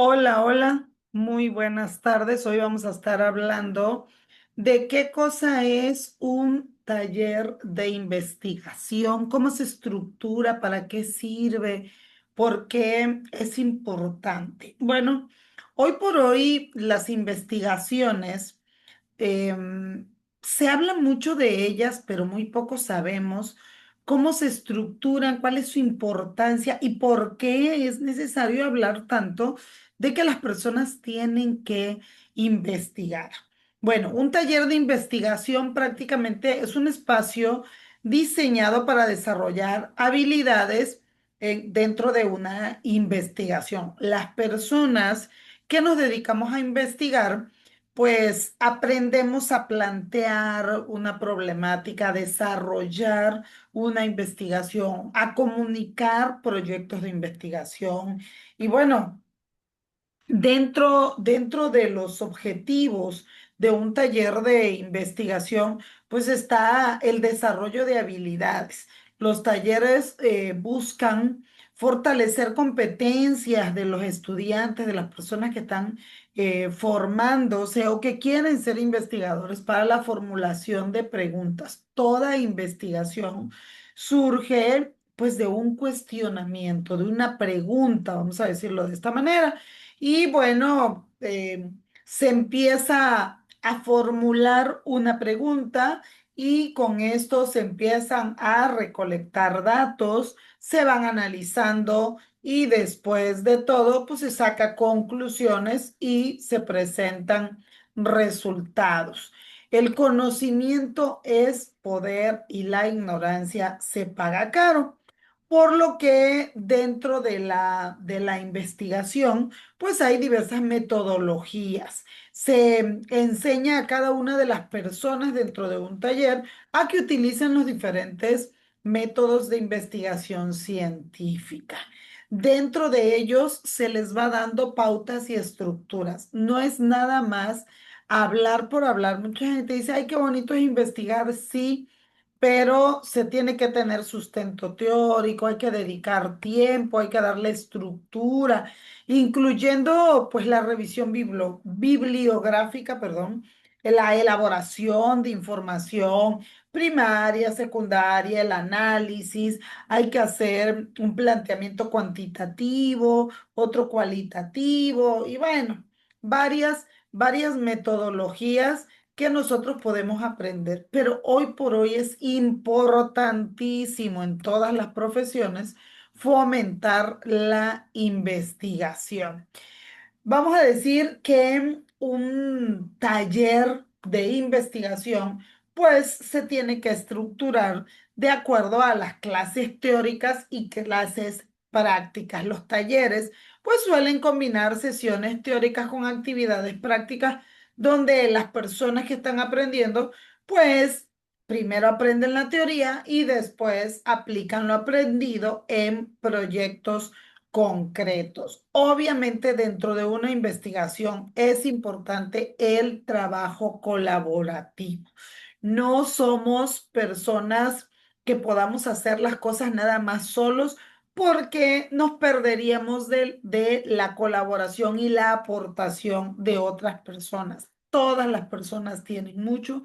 Hola, hola, muy buenas tardes. Hoy vamos a estar hablando de qué cosa es un taller de investigación, cómo se estructura, para qué sirve, por qué es importante. Bueno, hoy por hoy las investigaciones Em, se habla mucho de ellas, pero muy poco sabemos cómo se estructuran, cuál es su importancia y por qué es necesario hablar tanto de que las personas tienen que investigar. Bueno, un taller de investigación prácticamente es un espacio diseñado para desarrollar habilidades dentro de una investigación. Las personas que nos dedicamos a investigar, pues aprendemos a plantear una problemática, a desarrollar una investigación, a comunicar proyectos de investigación. Y bueno, dentro de los objetivos de un taller de investigación, pues está el desarrollo de habilidades. Los talleres buscan fortalecer competencias de los estudiantes, de las personas que están formándose o que quieren ser investigadores para la formulación de preguntas. Toda investigación surge pues de un cuestionamiento, de una pregunta, vamos a decirlo de esta manera. Y bueno, se empieza a formular una pregunta y con esto se empiezan a recolectar datos, se van analizando y después de todo, pues se saca conclusiones y se presentan resultados. El conocimiento es poder y la ignorancia se paga caro. Por lo que dentro de la investigación, pues hay diversas metodologías. Se enseña a cada una de las personas dentro de un taller a que utilicen los diferentes métodos de investigación científica. Dentro de ellos se les va dando pautas y estructuras. No es nada más hablar por hablar. Mucha gente dice, ay, qué bonito es investigar, sí, pero se tiene que tener sustento teórico, hay que dedicar tiempo, hay que darle estructura, incluyendo pues la revisión bibliográfica, perdón, la elaboración de información primaria, secundaria, el análisis, hay que hacer un planteamiento cuantitativo, otro cualitativo y bueno, varias metodologías que nosotros podemos aprender, pero hoy por hoy es importantísimo en todas las profesiones fomentar la investigación. Vamos a decir que un taller de investigación, pues se tiene que estructurar de acuerdo a las clases teóricas y clases prácticas. Los talleres, pues suelen combinar sesiones teóricas con actividades prácticas donde las personas que están aprendiendo, pues primero aprenden la teoría y después aplican lo aprendido en proyectos concretos. Obviamente, dentro de una investigación es importante el trabajo colaborativo. No somos personas que podamos hacer las cosas nada más solos porque nos perderíamos de la colaboración y la aportación de otras personas. Todas las personas tienen mucho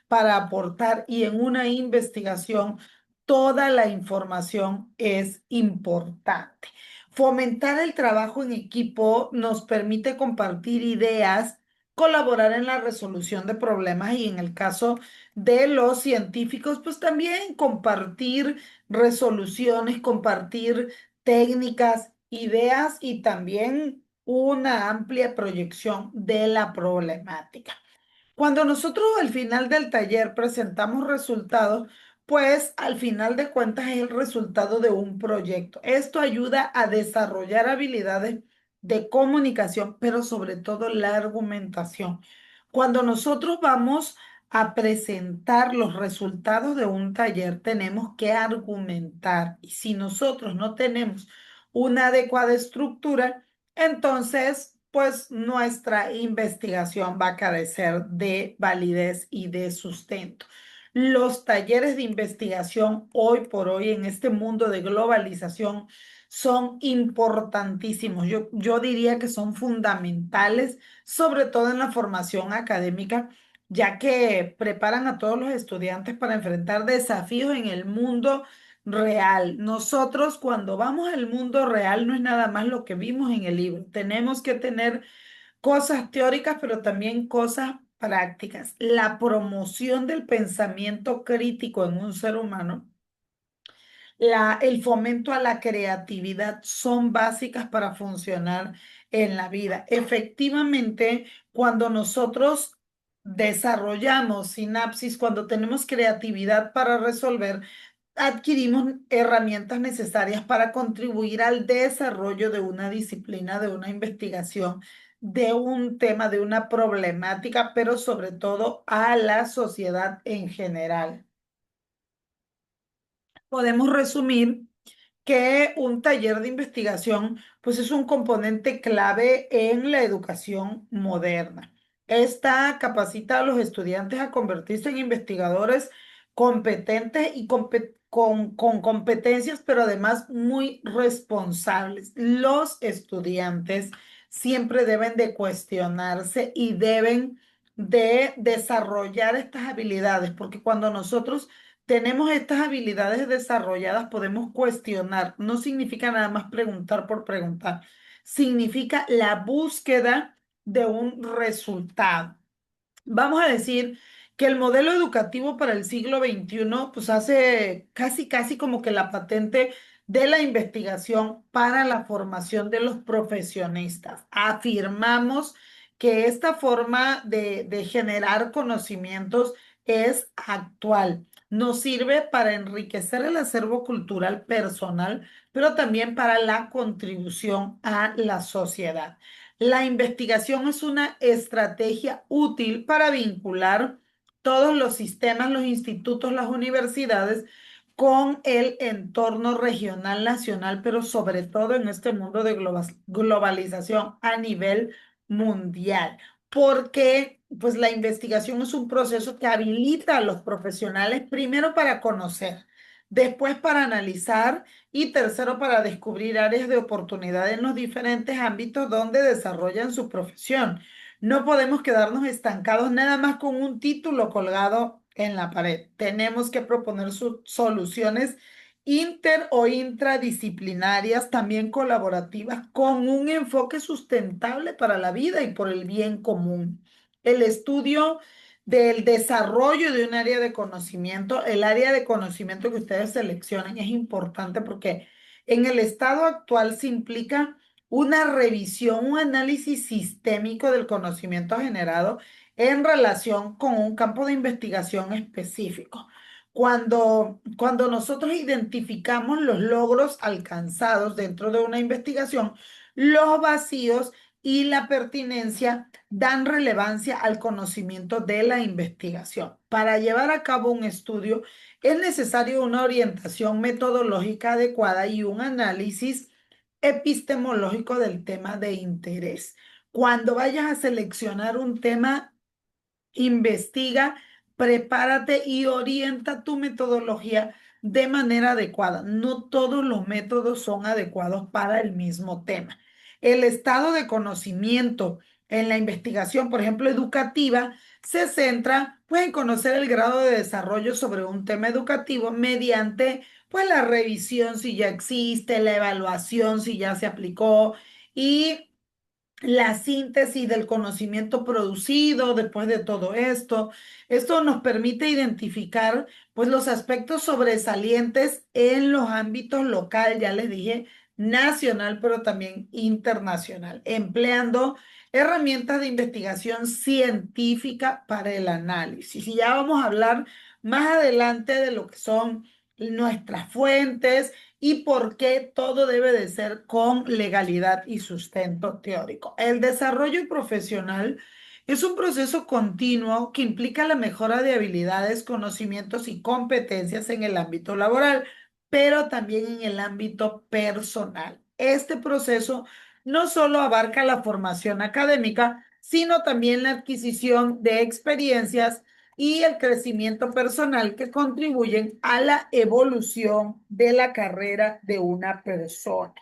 para aportar y en una investigación toda la información es importante. Fomentar el trabajo en equipo nos permite compartir ideas, colaborar en la resolución de problemas y en el caso de los científicos, pues también compartir resoluciones, compartir técnicas, ideas y también una amplia proyección de la problemática. Cuando nosotros al final del taller presentamos resultados, pues al final de cuentas es el resultado de un proyecto. Esto ayuda a desarrollar habilidades de comunicación, pero sobre todo la argumentación. Cuando nosotros vamos a presentar los resultados de un taller, tenemos que argumentar. Y si nosotros no tenemos una adecuada estructura, entonces pues nuestra investigación va a carecer de validez y de sustento. Los talleres de investigación hoy por hoy en este mundo de globalización son importantísimos. Yo diría que son fundamentales, sobre todo en la formación académica, ya que preparan a todos los estudiantes para enfrentar desafíos en el mundo real. Nosotros cuando vamos al mundo real no es nada más lo que vimos en el libro. Tenemos que tener cosas teóricas, pero también cosas prácticas. La promoción del pensamiento crítico en un ser humano, el fomento a la creatividad son básicas para funcionar en la vida. Efectivamente, cuando nosotros desarrollamos sinapsis, cuando tenemos creatividad para resolver, adquirimos herramientas necesarias para contribuir al desarrollo de una disciplina, de una investigación, de un tema, de una problemática, pero sobre todo a la sociedad en general. Podemos resumir que un taller de investigación pues es un componente clave en la educación moderna. Esta capacita a los estudiantes a convertirse en investigadores competentes y con competencias, pero además muy responsables. Los estudiantes siempre deben de cuestionarse y deben de desarrollar estas habilidades, porque cuando nosotros tenemos estas habilidades desarrolladas, podemos cuestionar. No significa nada más preguntar por preguntar. Significa la búsqueda de un resultado. Vamos a decir que el modelo educativo para el siglo XXI pues hace casi como que la patente de la investigación para la formación de los profesionistas. Afirmamos que esta forma de generar conocimientos es actual. Nos sirve para enriquecer el acervo cultural personal, pero también para la contribución a la sociedad. La investigación es una estrategia útil para vincular todos los sistemas, los institutos, las universidades con el entorno regional, nacional, pero sobre todo en este mundo de globalización a nivel mundial. Porque pues la investigación es un proceso que habilita a los profesionales primero para conocer, después para analizar y tercero, para descubrir áreas de oportunidad en los diferentes ámbitos donde desarrollan su profesión. No podemos quedarnos estancados nada más con un título colgado en la pared. Tenemos que proponer soluciones inter o intradisciplinarias, también colaborativas, con un enfoque sustentable para la vida y por el bien común. El estudio del desarrollo de un área de conocimiento, el área de conocimiento que ustedes seleccionen es importante porque en el estado actual se implica una revisión, un análisis sistémico del conocimiento generado en relación con un campo de investigación específico. Cuando nosotros identificamos los logros alcanzados dentro de una investigación, los vacíos y la pertinencia dan relevancia al conocimiento de la investigación. Para llevar a cabo un estudio es necesario una orientación metodológica adecuada y un análisis epistemológico del tema de interés. Cuando vayas a seleccionar un tema, investiga, prepárate y orienta tu metodología de manera adecuada. No todos los métodos son adecuados para el mismo tema. El estado de conocimiento en la investigación, por ejemplo, educativa, se centra pues en conocer el grado de desarrollo sobre un tema educativo mediante pues la revisión si ya existe, la evaluación si ya se aplicó y la síntesis del conocimiento producido después de todo esto. Esto nos permite identificar pues los aspectos sobresalientes en los ámbitos local, ya les dije, nacional, pero también internacional, empleando herramientas de investigación científica para el análisis. Y ya vamos a hablar más adelante de lo que son nuestras fuentes y por qué todo debe de ser con legalidad y sustento teórico. El desarrollo profesional es un proceso continuo que implica la mejora de habilidades, conocimientos y competencias en el ámbito laboral, pero también en el ámbito personal. Este proceso no solo abarca la formación académica, sino también la adquisición de experiencias y el crecimiento personal que contribuyen a la evolución de la carrera de una persona.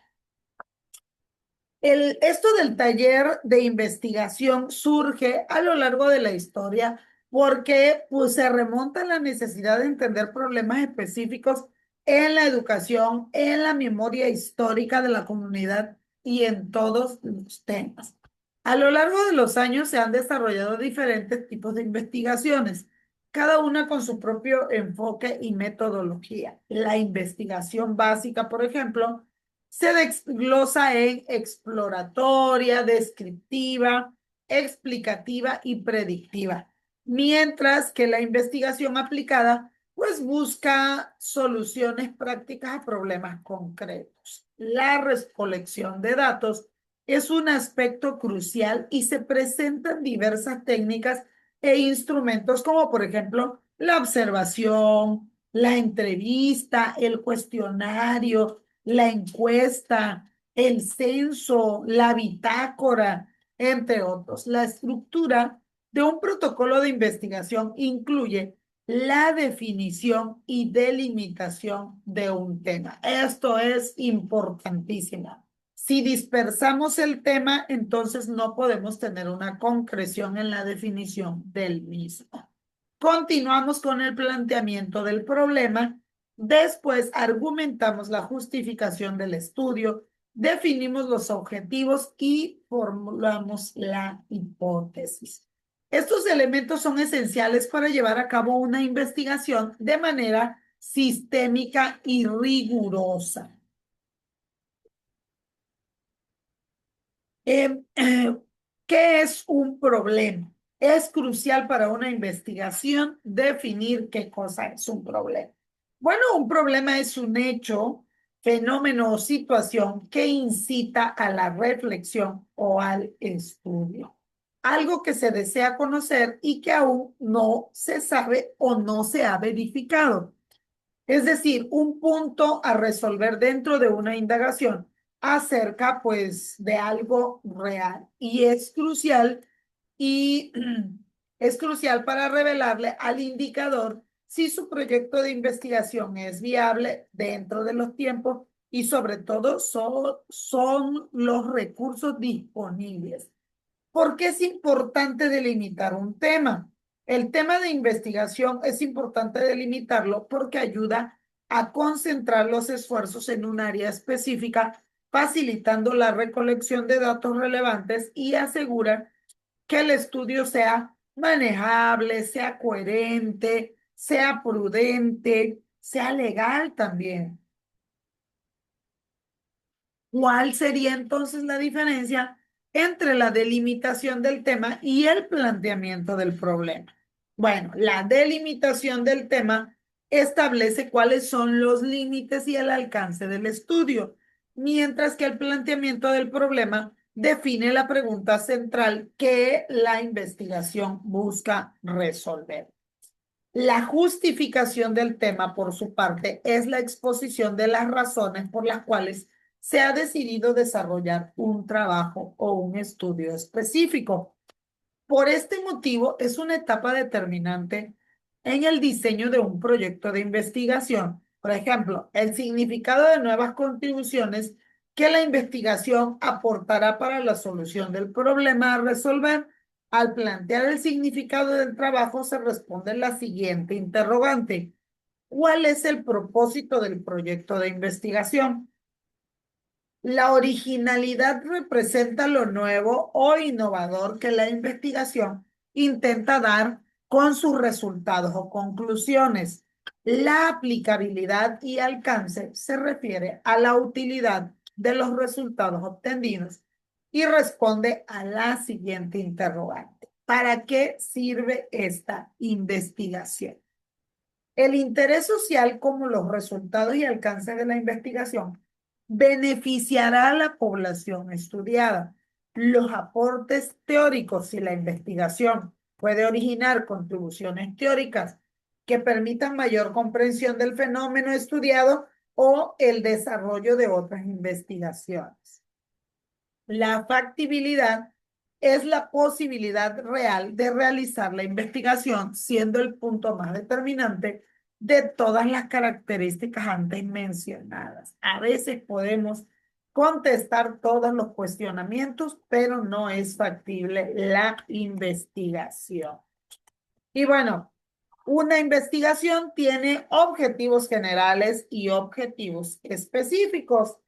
Esto del taller de investigación surge a lo largo de la historia porque pues, se remonta a la necesidad de entender problemas específicos en la educación, en la memoria histórica de la comunidad y en todos los temas. A lo largo de los años se han desarrollado diferentes tipos de investigaciones, cada una con su propio enfoque y metodología. La investigación básica, por ejemplo, se desglosa en exploratoria, descriptiva, explicativa y predictiva, mientras que la investigación aplicada pues busca soluciones prácticas a problemas concretos. La recolección de datos es un aspecto crucial y se presentan diversas técnicas e instrumentos como por ejemplo la observación, la entrevista, el cuestionario, la encuesta, el censo, la bitácora, entre otros. La estructura de un protocolo de investigación incluye la definición y delimitación de un tema. Esto es importantísimo. Si dispersamos el tema, entonces no podemos tener una concreción en la definición del mismo. Continuamos con el planteamiento del problema. Después argumentamos la justificación del estudio, definimos los objetivos y formulamos la hipótesis. Estos elementos son esenciales para llevar a cabo una investigación de manera sistémica y rigurosa. ¿Qué es un problema? Es crucial para una investigación definir qué cosa es un problema. Bueno, un problema es un hecho, fenómeno o situación que incita a la reflexión o al estudio. Algo que se desea conocer y que aún no se sabe o no se ha verificado. Es decir, un punto a resolver dentro de una indagación acerca pues de algo real y y es crucial para revelarle al indicador si su proyecto de investigación es viable dentro de los tiempos y sobre todo son los recursos disponibles. ¿Por qué es importante delimitar un tema? El tema de investigación es importante delimitarlo porque ayuda a concentrar los esfuerzos en un área específica, facilitando la recolección de datos relevantes y asegura que el estudio sea manejable, sea coherente, sea prudente, sea legal también. ¿Cuál sería entonces la diferencia entre la delimitación del tema y el planteamiento del problema? Bueno, la delimitación del tema establece cuáles son los límites y el alcance del estudio, mientras que el planteamiento del problema define la pregunta central que la investigación busca resolver. La justificación del tema, por su parte, es la exposición de las razones por las cuales se ha decidido desarrollar un trabajo o un estudio específico. Por este motivo, es una etapa determinante en el diseño de un proyecto de investigación. Por ejemplo, el significado de nuevas contribuciones que la investigación aportará para la solución del problema a resolver. Al plantear el significado del trabajo, se responde la siguiente interrogante: ¿cuál es el propósito del proyecto de investigación? La originalidad representa lo nuevo o innovador que la investigación intenta dar con sus resultados o conclusiones. La aplicabilidad y alcance se refiere a la utilidad de los resultados obtenidos y responde a la siguiente interrogante: ¿para qué sirve esta investigación? El interés social, como los resultados y alcance de la investigación, beneficiará a la población estudiada. Los aportes teóricos y la investigación puede originar contribuciones teóricas que permitan mayor comprensión del fenómeno estudiado o el desarrollo de otras investigaciones. La factibilidad es la posibilidad real de realizar la investigación, siendo el punto más determinante de todas las características antes mencionadas. A veces podemos contestar todos los cuestionamientos, pero no es factible la investigación. Y bueno, una investigación tiene objetivos generales y objetivos específicos.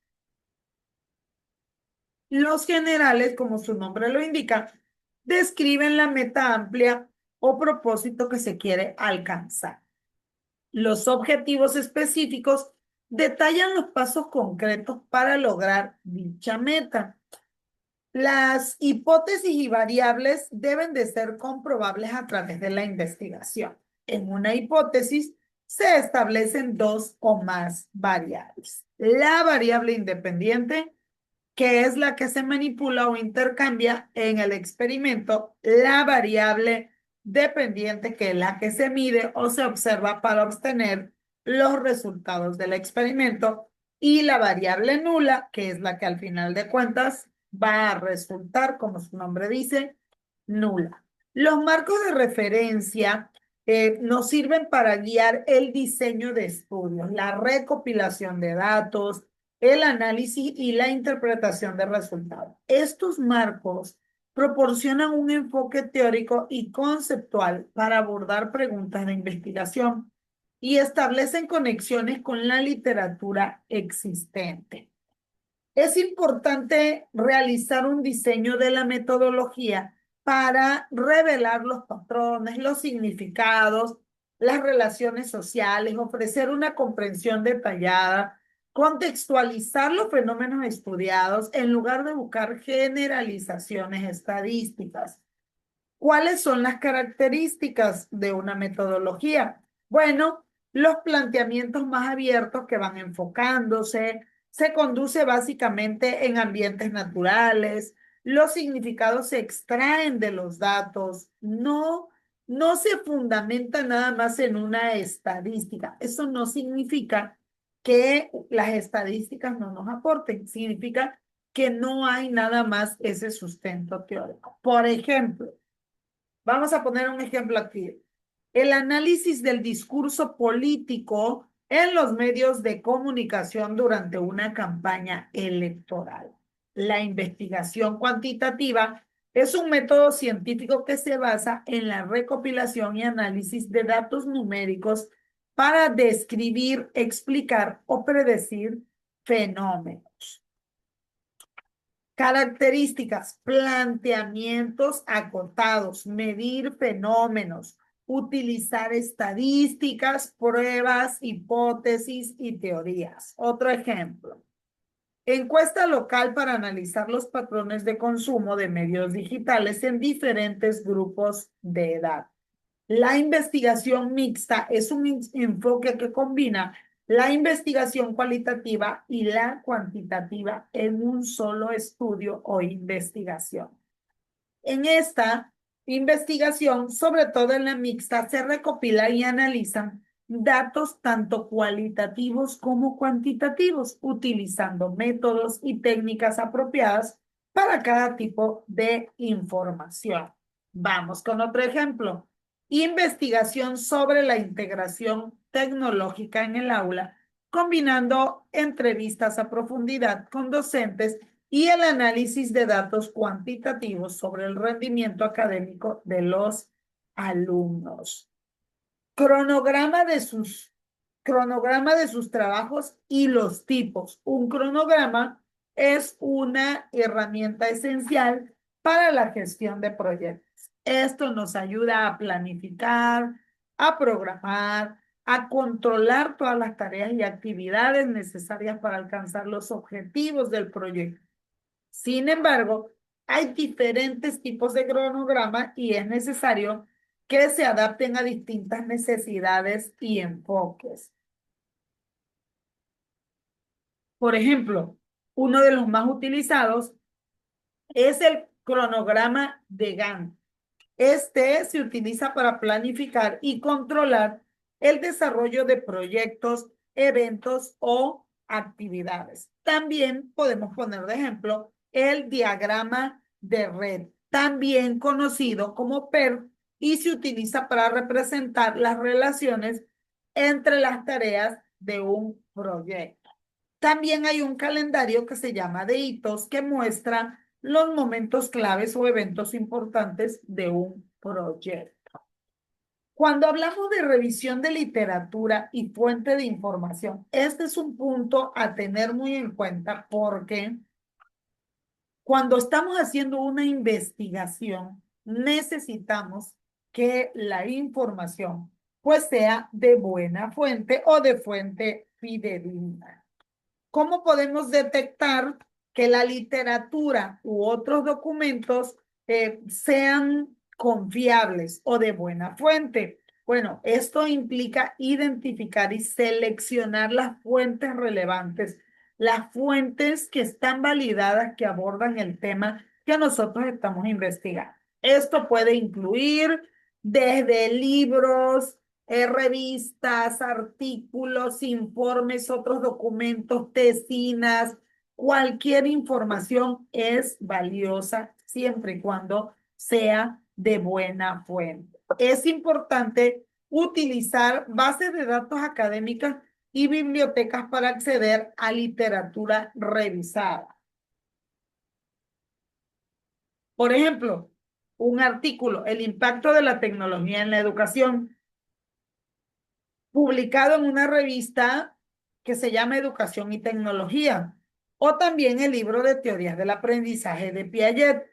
Los generales, como su nombre lo indica, describen la meta amplia o propósito que se quiere alcanzar. Los objetivos específicos detallan los pasos concretos para lograr dicha meta. Las hipótesis y variables deben de ser comprobables a través de la investigación. En una hipótesis se establecen dos o más variables. La variable independiente, que es la que se manipula o intercambia en el experimento, la variable dependiente, que es la que se mide o se observa para obtener los resultados del experimento, y la variable nula, que es la que al final de cuentas va a resultar, como su nombre dice, nula. Los marcos de referencia nos sirven para guiar el diseño de estudios, la recopilación de datos, el análisis y la interpretación de resultados. Estos marcos proporcionan un enfoque teórico y conceptual para abordar preguntas de investigación y establecen conexiones con la literatura existente. Es importante realizar un diseño de la metodología para revelar los patrones, los significados, las relaciones sociales, ofrecer una comprensión detallada, contextualizar los fenómenos estudiados en lugar de buscar generalizaciones estadísticas. ¿Cuáles son las características de una metodología? Bueno, los planteamientos más abiertos que van enfocándose, se conduce básicamente en ambientes naturales, los significados se extraen de los datos, no se fundamenta nada más en una estadística. Eso no significa que las estadísticas no nos aporten, significa que no hay nada más ese sustento teórico. Por ejemplo, vamos a poner un ejemplo aquí. El análisis del discurso político en los medios de comunicación durante una campaña electoral. La investigación cuantitativa es un método científico que se basa en la recopilación y análisis de datos numéricos para describir, explicar o predecir fenómenos. Características, planteamientos acotados, medir fenómenos, utilizar estadísticas, pruebas, hipótesis y teorías. Otro ejemplo. Encuesta local para analizar los patrones de consumo de medios digitales en diferentes grupos de edad. La investigación mixta es un enfoque que combina la investigación cualitativa y la cuantitativa en un solo estudio o investigación. En esta investigación, sobre todo en la mixta, se recopilan y analizan datos tanto cualitativos como cuantitativos, utilizando métodos y técnicas apropiadas para cada tipo de información. Vamos con otro ejemplo. Investigación sobre la integración tecnológica en el aula, combinando entrevistas a profundidad con docentes y el análisis de datos cuantitativos sobre el rendimiento académico de los alumnos. Cronograma cronograma de sus trabajos y los tipos. Un cronograma es una herramienta esencial para la gestión de proyectos. Esto nos ayuda a planificar, a programar, a controlar todas las tareas y actividades necesarias para alcanzar los objetivos del proyecto. Sin embargo, hay diferentes tipos de cronograma y es necesario que se adapten a distintas necesidades y enfoques. Por ejemplo, uno de los más utilizados es el cronograma de Gantt. Este se utiliza para planificar y controlar el desarrollo de proyectos, eventos o actividades. También podemos poner de ejemplo el diagrama de red. también conocido como PER, y se utiliza para representar las relaciones entre las tareas de un proyecto. También hay un calendario que se llama de hitos que muestra los momentos claves o eventos importantes de un proyecto. Cuando hablamos de revisión de literatura y fuente de información, este es un punto a tener muy en cuenta porque cuando estamos haciendo una investigación, necesitamos que la información pues sea de buena fuente o de fuente fidedigna. ¿Cómo podemos detectar que la literatura u otros documentos sean confiables o de buena fuente? Bueno, esto implica identificar y seleccionar las fuentes relevantes, las fuentes que están validadas, que abordan el tema que nosotros estamos investigando. Esto puede incluir desde libros, revistas, artículos, informes, otros documentos, tesinas, cualquier información es valiosa siempre y cuando sea de buena fuente. Es importante utilizar bases de datos académicas y bibliotecas para acceder a literatura revisada. Por ejemplo, un artículo, El impacto de la tecnología en la educación, publicado en una revista que se llama Educación y Tecnología, o también el libro de teorías del aprendizaje de Piaget.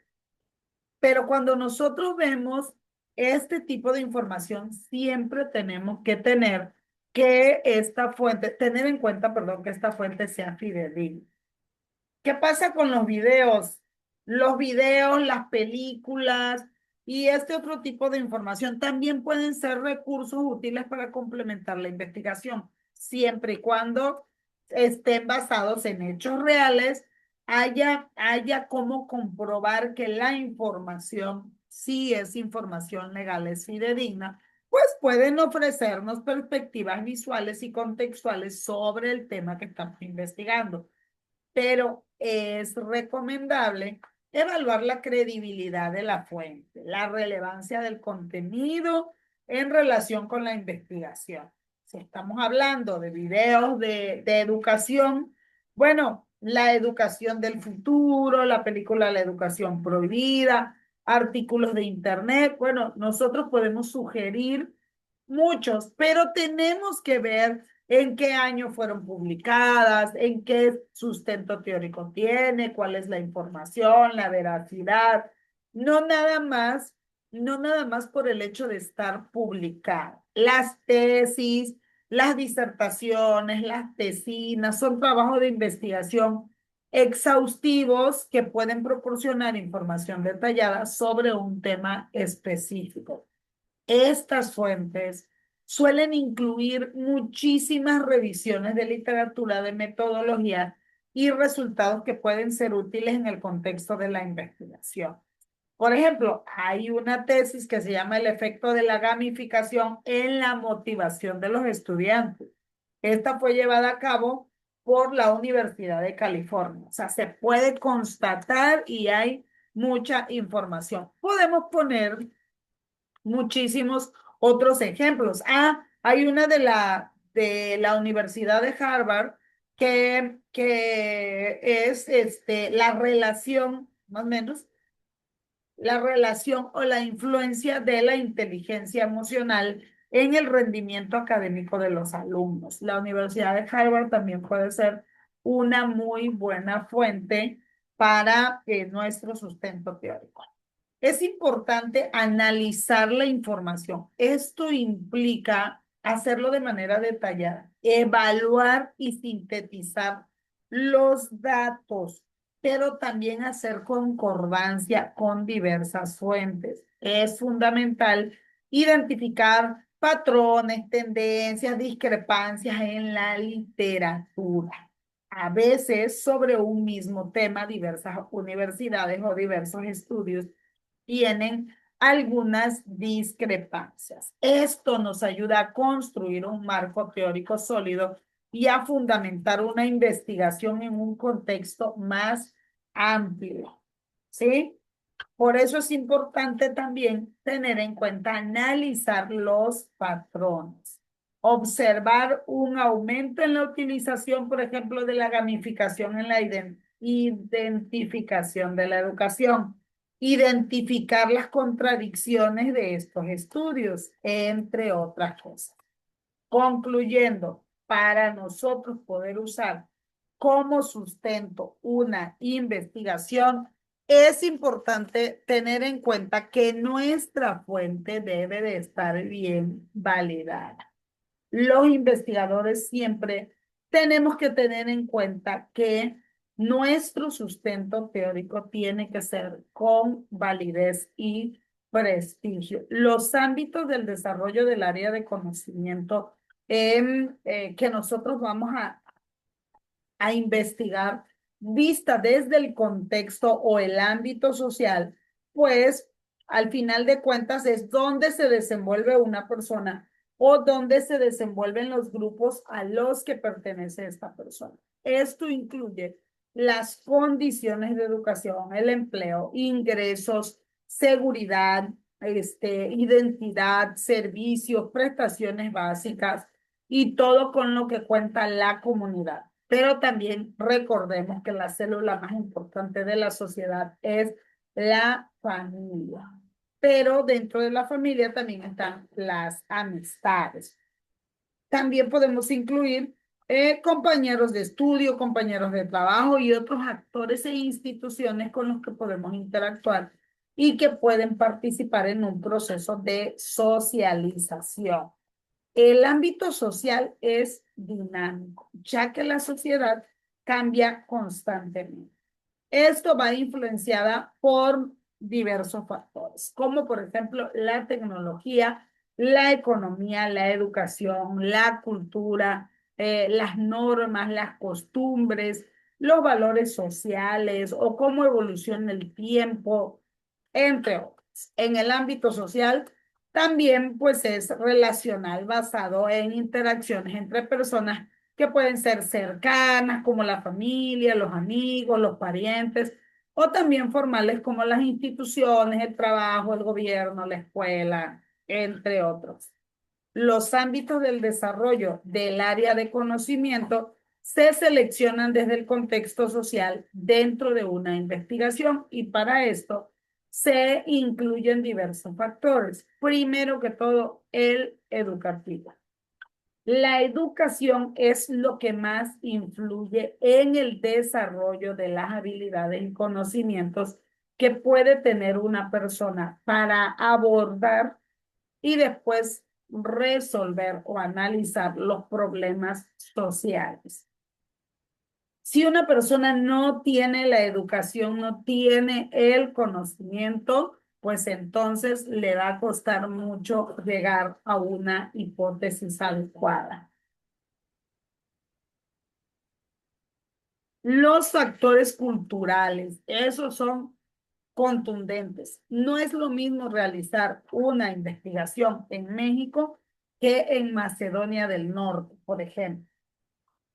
Pero cuando nosotros vemos este tipo de información, siempre tenemos que tener que esta fuente, tener en cuenta, perdón, que esta fuente sea fidedigna. ¿Qué pasa con los videos? Los videos, las películas y este otro tipo de información también pueden ser recursos útiles para complementar la investigación, siempre y cuando estén basados en hechos reales, haya cómo comprobar que la información, si es información legal, es fidedigna, pues pueden ofrecernos perspectivas visuales y contextuales sobre el tema que estamos investigando, pero es recomendable evaluar la credibilidad de la fuente, la relevancia del contenido en relación con la investigación. Si estamos hablando de videos de educación, bueno, la educación del futuro, la película La educación prohibida, artículos de internet, bueno, nosotros podemos sugerir muchos, pero tenemos que ver en qué año fueron publicadas, en qué sustento teórico tiene, cuál es la información, la veracidad. No nada más, no nada más por el hecho de estar publicada. Las tesis, las disertaciones, las tesinas son trabajos de investigación exhaustivos que pueden proporcionar información detallada sobre un tema específico. Estas fuentes suelen incluir muchísimas revisiones de literatura, de metodología y resultados que pueden ser útiles en el contexto de la investigación. Por ejemplo, hay una tesis que se llama El efecto de la gamificación en la motivación de los estudiantes. Esta fue llevada a cabo por la Universidad de California. O sea, se puede constatar y hay mucha información. Podemos poner muchísimos otros ejemplos. Hay una de la Universidad de Harvard que es la relación, más o menos, la relación o la influencia de la inteligencia emocional en el rendimiento académico de los alumnos. La Universidad de Harvard también puede ser una muy buena fuente para nuestro sustento teórico. Es importante analizar la información. Esto implica hacerlo de manera detallada, evaluar y sintetizar los datos, pero también hacer concordancia con diversas fuentes. Es fundamental identificar patrones, tendencias, discrepancias en la literatura. A veces sobre un mismo tema, diversas universidades o diversos estudios tienen algunas discrepancias. Esto nos ayuda a construir un marco teórico sólido y a fundamentar una investigación en un contexto más amplio. ¿Sí? Por eso es importante también tener en cuenta analizar los patrones, observar un aumento en la utilización, por ejemplo, de la gamificación en la identificación de la educación, identificar las contradicciones de estos estudios, entre otras cosas. Concluyendo, para nosotros poder usar como sustento una investigación, es importante tener en cuenta que nuestra fuente debe de estar bien validada. Los investigadores siempre tenemos que tener en cuenta que nuestro sustento teórico tiene que ser con validez y prestigio. Los ámbitos del desarrollo del área de conocimiento que nosotros vamos a investigar vista desde el contexto o el ámbito social, pues al final de cuentas es donde se desenvuelve una persona o donde se desenvuelven los grupos a los que pertenece esta persona. Esto incluye las condiciones de educación, el empleo, ingresos, seguridad, identidad, servicios, prestaciones básicas y todo con lo que cuenta la comunidad. Pero también recordemos que la célula más importante de la sociedad es la familia. Pero dentro de la familia también están las amistades. También podemos incluir compañeros de estudio, compañeros de trabajo y otros actores e instituciones con los que podemos interactuar y que pueden participar en un proceso de socialización. El ámbito social es dinámico, ya que la sociedad cambia constantemente. Esto va influenciada por diversos factores, como por ejemplo la tecnología, la economía, la educación, la cultura, las normas, las costumbres, los valores sociales o cómo evoluciona el tiempo, entre otros. En el ámbito social, también pues es relacional basado en interacciones entre personas que pueden ser cercanas, como la familia, los amigos, los parientes, o también formales como las instituciones, el trabajo, el gobierno, la escuela, entre otros. Los ámbitos del desarrollo del área de conocimiento se seleccionan desde el contexto social dentro de una investigación y para esto se incluyen diversos factores. Primero que todo, el educativo. La educación es lo que más influye en el desarrollo de las habilidades y conocimientos que puede tener una persona para abordar y después resolver o analizar los problemas sociales. Si una persona no tiene la educación, no tiene el conocimiento, pues entonces le va a costar mucho llegar a una hipótesis adecuada. Los factores culturales, esos son contundentes. No es lo mismo realizar una investigación en México que en Macedonia del Norte, por ejemplo.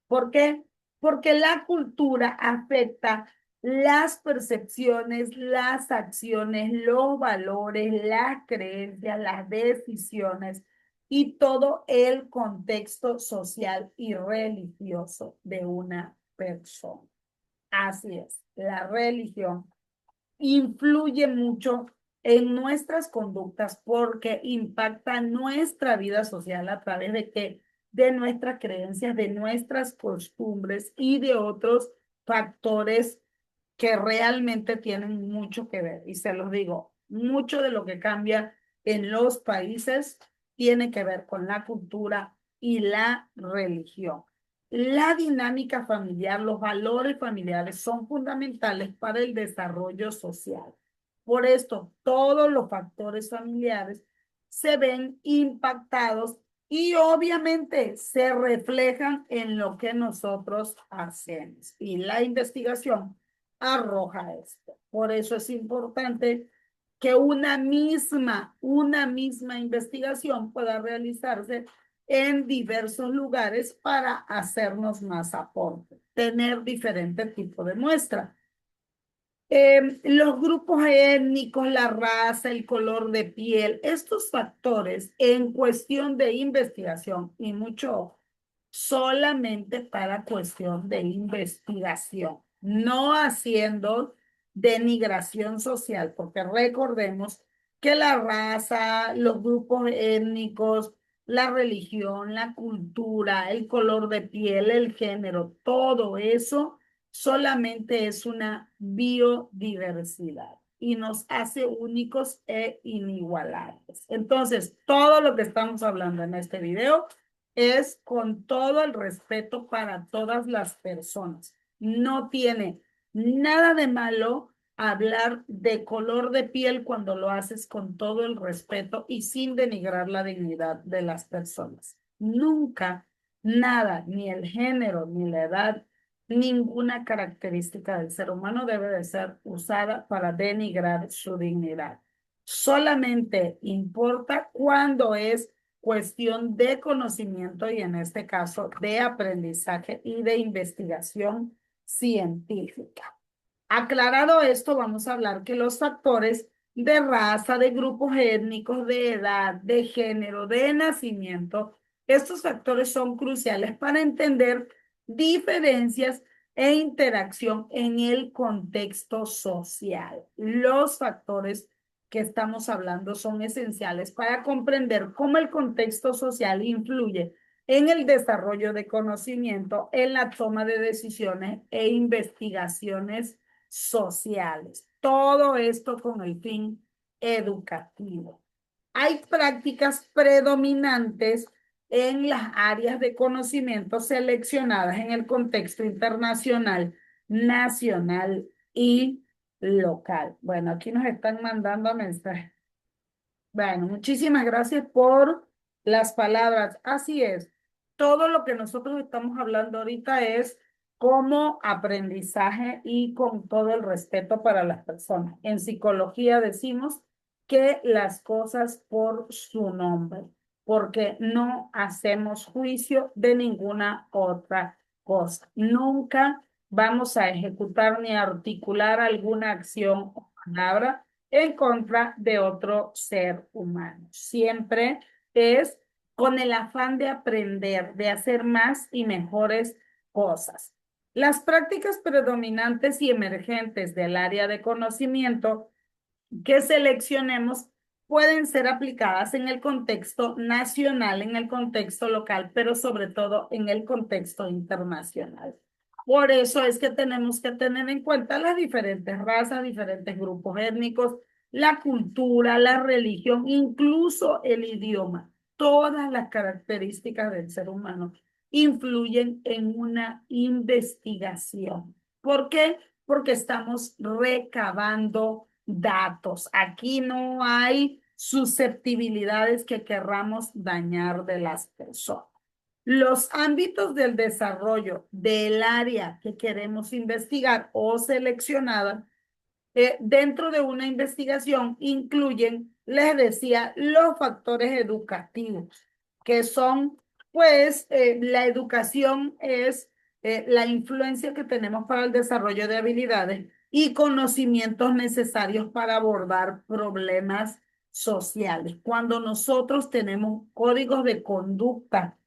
¿Por qué? Porque la cultura afecta las percepciones, las acciones, los valores, las creencias, las decisiones y todo el contexto social y religioso de una persona. Así es, la religión influye mucho en nuestras conductas porque impacta nuestra vida social a través de que de nuestras creencias, de nuestras costumbres y de otros factores que realmente tienen mucho que ver. Y se los digo, mucho de lo que cambia en los países tiene que ver con la cultura y la religión. La dinámica familiar, los valores familiares son fundamentales para el desarrollo social. Por esto, todos los factores familiares se ven impactados y obviamente se reflejan en lo que nosotros hacemos. Y la investigación arroja esto. Por eso es importante que una misma investigación pueda realizarse en diversos lugares para hacernos más aporte, tener diferentes tipos de muestras. Los grupos étnicos, la raza, el color de piel, estos factores en cuestión de investigación y mucho solamente para cuestión de investigación, no haciendo denigración social, porque recordemos que la raza, los grupos étnicos, la religión, la cultura, el color de piel, el género, todo eso solamente es una biodiversidad y nos hace únicos e inigualables. Entonces, todo lo que estamos hablando en este video es con todo el respeto para todas las personas. No tiene nada de malo hablar de color de piel cuando lo haces con todo el respeto y sin denigrar la dignidad de las personas. Nunca, nada, ni el género, ni la edad, ninguna característica del ser humano debe de ser usada para denigrar su dignidad. Solamente importa cuando es cuestión de conocimiento y en este caso de aprendizaje y de investigación científica. Aclarado esto, vamos a hablar que los factores de raza, de grupos étnicos, de edad, de género, de nacimiento, estos factores son cruciales para entender diferencias e interacción en el contexto social. Los factores que estamos hablando son esenciales para comprender cómo el contexto social influye en el desarrollo de conocimiento, en la toma de decisiones e investigaciones sociales. Todo esto con el fin educativo. Hay prácticas predominantes en las áreas de conocimiento seleccionadas en el contexto internacional, nacional y local. Bueno, aquí nos están mandando mensajes. Bueno, muchísimas gracias por las palabras. Así es. Todo lo que nosotros estamos hablando ahorita es como aprendizaje y con todo el respeto para las personas. En psicología decimos que las cosas por su nombre, porque no hacemos juicio de ninguna otra cosa. Nunca vamos a ejecutar ni articular alguna acción o palabra en contra de otro ser humano. Siempre es con el afán de aprender, de hacer más y mejores cosas. Las prácticas predominantes y emergentes del área de conocimiento que seleccionemos pueden ser aplicadas en el contexto nacional, en el contexto local, pero sobre todo en el contexto internacional. Por eso es que tenemos que tener en cuenta las diferentes razas, diferentes grupos étnicos, la cultura, la religión, incluso el idioma. Todas las características del ser humano influyen en una investigación. ¿Por qué? Porque estamos recabando datos. Aquí no hay susceptibilidades que querramos dañar de las personas. Los ámbitos del desarrollo del área que queremos investigar o seleccionada dentro de una investigación incluyen, les decía, los factores educativos, que son, pues, la educación es la influencia que tenemos para el desarrollo de habilidades y conocimientos necesarios para abordar problemas sociales. Cuando nosotros tenemos códigos de conducta,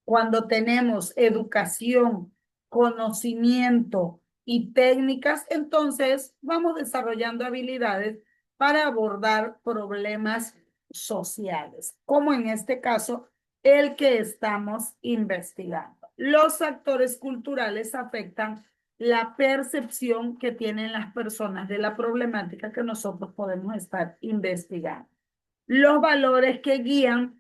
cuando tenemos educación, conocimiento y técnicas, entonces vamos desarrollando habilidades para abordar problemas sociales, como en este caso el que estamos investigando. Los factores culturales afectan la percepción que tienen las personas de la problemática que nosotros podemos estar investigando. Los valores que guían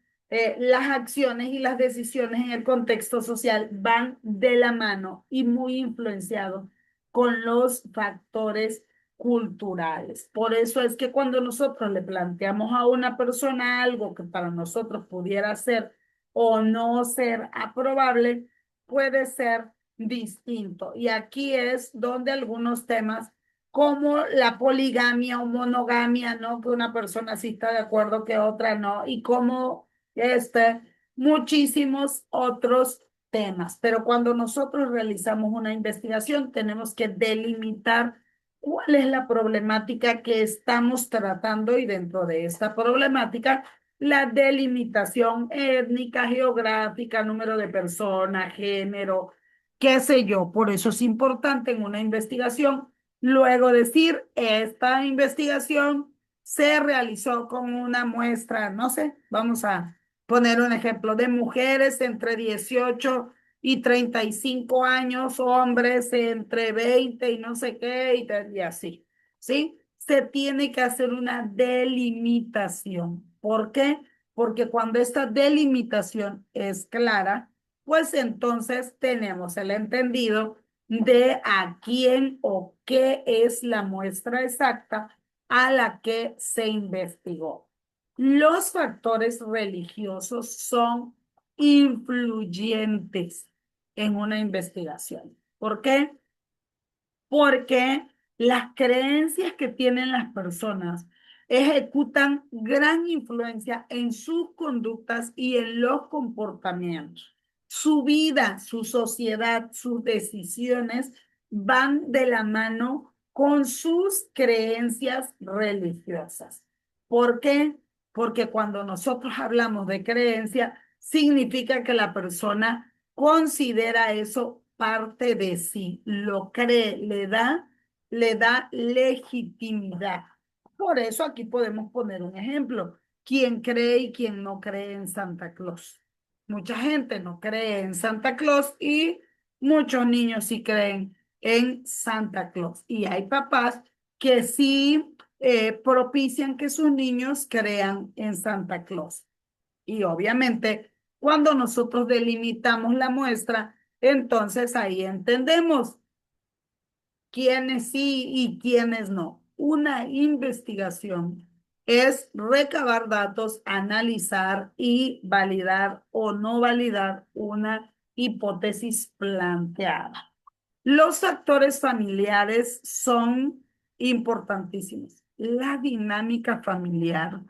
las acciones y las decisiones en el contexto social van de la mano y muy influenciados con los factores culturales. Por eso es que cuando nosotros le planteamos a una persona algo que para nosotros pudiera ser o no ser aprobable, puede ser distinto. Y aquí es donde algunos temas como la poligamia o monogamia, ¿no? Que una persona sí está de acuerdo que otra no, y como muchísimos otros temas. Pero cuando nosotros realizamos una investigación, tenemos que delimitar ¿Cuál es la problemática que estamos tratando? Y dentro de esta problemática, la delimitación étnica, geográfica, número de personas, género, qué sé yo. Por eso es importante en una investigación luego decir, esta investigación se realizó con una muestra, no sé, vamos a poner un ejemplo de mujeres entre 18 y 35 años, hombres entre 20 y no sé qué, y así, ¿sí? Se tiene que hacer una delimitación. ¿Por qué? Porque cuando esta delimitación es clara, pues entonces tenemos el entendido de a quién o qué es la muestra exacta a la que se investigó. Los factores religiosos son influyentes en una investigación. ¿Por qué? Porque las creencias que tienen las personas ejecutan gran influencia en sus conductas y en los comportamientos. Su vida, su sociedad, sus decisiones van de la mano con sus creencias religiosas. ¿Por qué? Porque cuando nosotros hablamos de creencia, significa que la persona considera eso parte de sí, lo cree, le da legitimidad. Por eso aquí podemos poner un ejemplo. ¿Quién cree y quién no cree en Santa Claus? Mucha gente no cree en Santa Claus y muchos niños sí creen en Santa Claus. Y hay papás que sí propician que sus niños crean en Santa Claus. Y obviamente, cuando nosotros delimitamos la muestra, entonces ahí entendemos quiénes sí y quiénes no. Una investigación es recabar datos, analizar y validar o no validar una hipótesis planteada. Los factores familiares son importantísimos. La dinámica familiar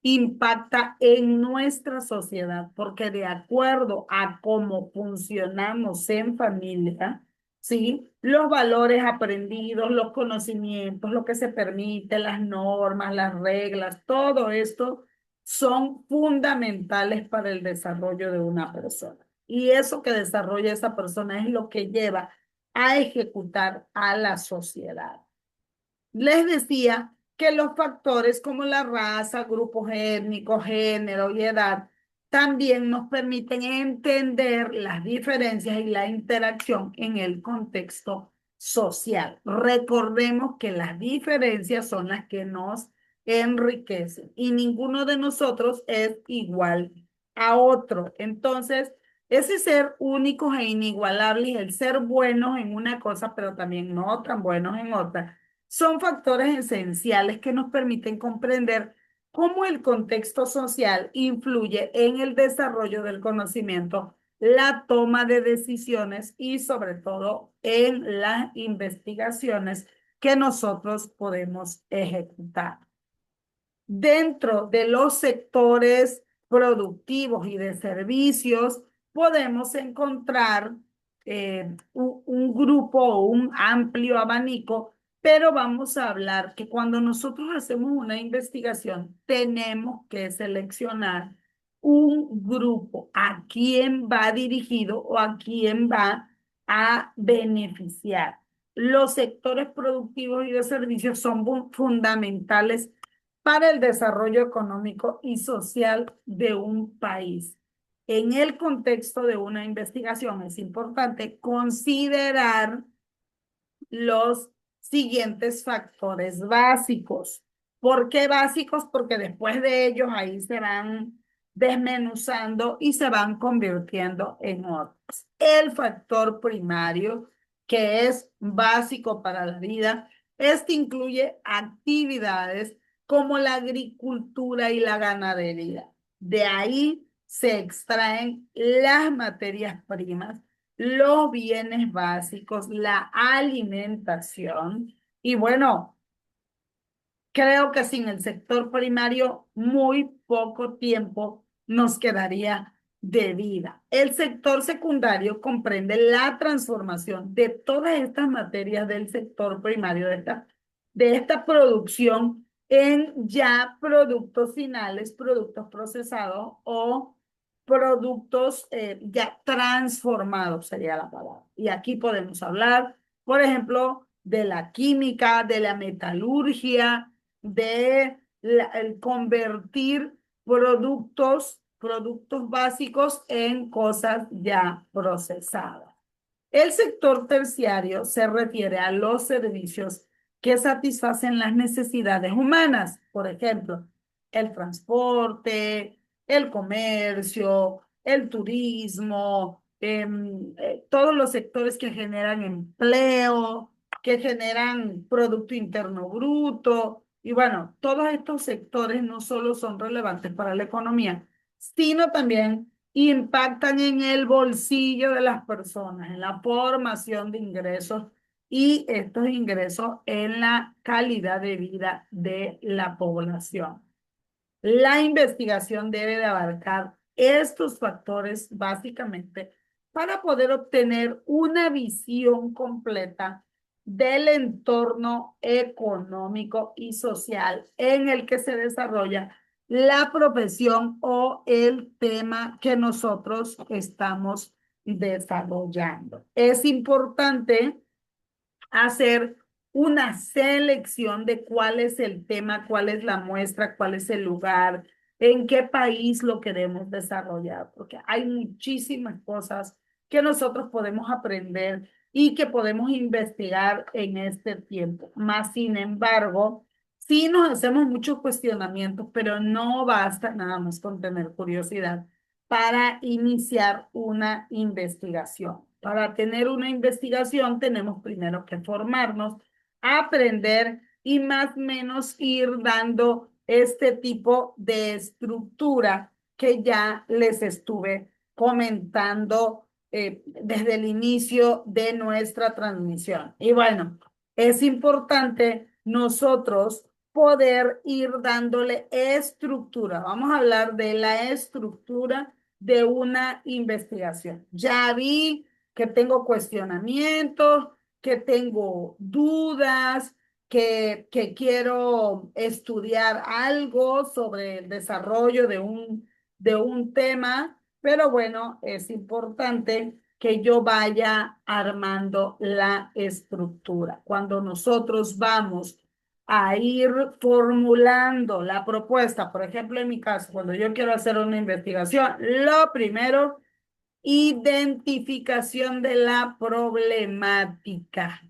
impacta en nuestra sociedad porque de acuerdo a cómo funcionamos en familia, ¿sí? Los valores aprendidos, los conocimientos, lo que se permite, las normas, las reglas, todo esto son fundamentales para el desarrollo de una persona. Y eso que desarrolla esa persona es lo que lleva a ejecutar a la sociedad. Les decía que los factores como la raza, grupos étnicos, género y edad también nos permiten entender las diferencias y la interacción en el contexto social. Recordemos que las diferencias son las que nos enriquecen y ninguno de nosotros es igual a otro. Entonces, ese ser únicos e inigualables, el ser buenos en una cosa, pero también no tan buenos en otra, son factores esenciales que nos permiten comprender cómo el contexto social influye en el desarrollo del conocimiento, la toma de decisiones y sobre todo en las investigaciones que nosotros podemos ejecutar. Dentro de los sectores productivos y de servicios, podemos encontrar un grupo o un amplio abanico, pero vamos a hablar que cuando nosotros hacemos una investigación, tenemos que seleccionar un grupo a quién va dirigido o a quién va a beneficiar. Los sectores productivos y de servicios son fundamentales para el desarrollo económico y social de un país. En el contexto de una investigación es importante considerar los siguientes factores básicos. ¿Por qué básicos? Porque después de ellos ahí se van desmenuzando y se van convirtiendo en otros. El factor primario, que es básico para la vida, este incluye actividades como la agricultura y la ganadería. De ahí se extraen las materias primas, los bienes básicos, la alimentación. Y bueno, creo que sin el sector primario muy poco tiempo nos quedaría de vida. El sector secundario comprende la transformación de todas estas materias del sector primario, de estas de esta producción en ya productos finales, productos procesados o productos ya transformados, sería la palabra. Y aquí podemos hablar, por ejemplo, de la química, de la metalurgia, de el convertir productos básicos en cosas ya procesadas. El sector terciario se refiere a los servicios que satisfacen las necesidades humanas, por ejemplo, el transporte, el comercio, el turismo, todos los sectores que generan empleo, que generan Producto Interno Bruto. Y bueno, todos estos sectores no solo son relevantes para la economía, sino también impactan en el bolsillo de las personas, en la formación de ingresos y estos ingresos en la calidad de vida de la población. La investigación debe de abarcar estos factores básicamente para poder obtener una visión completa del entorno económico y social en el que se desarrolla la profesión o el tema que nosotros estamos desarrollando. Es importante hacer una selección de cuál es el tema, cuál es la muestra, cuál es el lugar, en qué país lo queremos desarrollar, porque hay muchísimas cosas que nosotros podemos aprender y que podemos investigar en este tiempo. Más sin embargo, sí nos hacemos muchos cuestionamientos, pero no basta nada más con tener curiosidad para iniciar una investigación. Para tener una investigación tenemos primero que formarnos, aprender y más o menos ir dando este tipo de estructura que ya les estuve comentando desde el inicio de nuestra transmisión. Y bueno, es importante nosotros poder ir dándole estructura. Vamos a hablar de la estructura de una investigación. Ya vi que tengo cuestionamientos, que tengo dudas, que quiero estudiar algo sobre el desarrollo de un tema, pero bueno, es importante que yo vaya armando la estructura. Cuando nosotros vamos a ir formulando la propuesta, por ejemplo, en mi caso, cuando yo quiero hacer una investigación, lo primero, identificación de la problemática.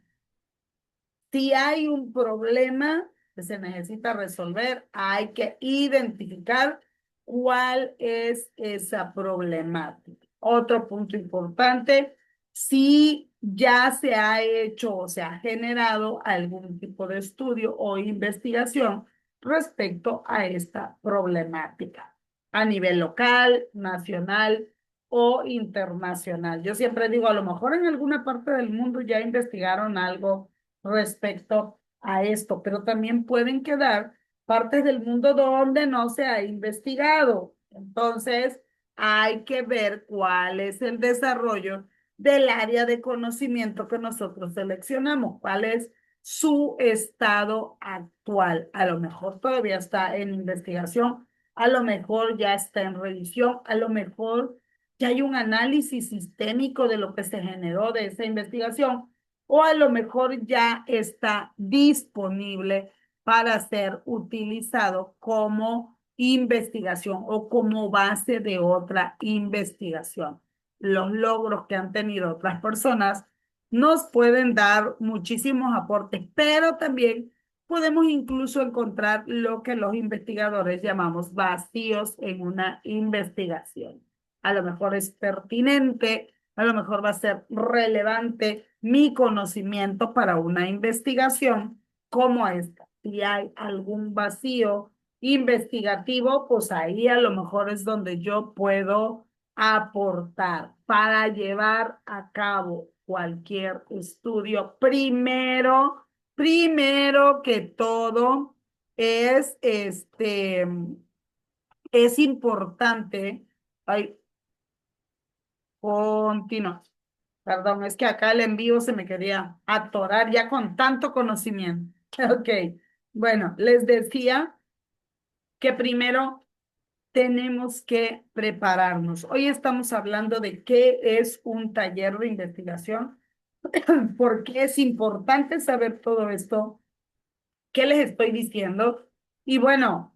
Si hay un problema que se necesita resolver, hay que identificar cuál es esa problemática. Otro punto importante, si ya se ha hecho o se ha generado algún tipo de estudio o investigación respecto a esta problemática a nivel local, nacional o internacional. Yo siempre digo, a lo mejor en alguna parte del mundo ya investigaron algo respecto a esto, pero también pueden quedar partes del mundo donde no se ha investigado. Entonces, hay que ver cuál es el desarrollo del área de conocimiento que nosotros seleccionamos, cuál es su estado actual. A lo mejor todavía está en investigación, a lo mejor ya está en revisión, a lo mejor ya hay un análisis sistémico de lo que se generó de esa investigación o a lo mejor ya está disponible para ser utilizado como investigación o como base de otra investigación. Los logros que han tenido otras personas nos pueden dar muchísimos aportes, pero también podemos incluso encontrar lo que los investigadores llamamos vacíos en una investigación. A lo mejor es pertinente, a lo mejor va a ser relevante mi conocimiento para una investigación como esta. Si hay algún vacío investigativo, pues ahí a lo mejor es donde yo puedo aportar para llevar a cabo cualquier estudio. Primero que todo, es importante, ay, continuar. Perdón, es que acá el envío se me quería atorar ya con tanto conocimiento. Ok, bueno, les decía que primero tenemos que prepararnos. Hoy estamos hablando de qué es un taller de investigación, por qué es importante saber todo esto, qué les estoy diciendo. Y bueno,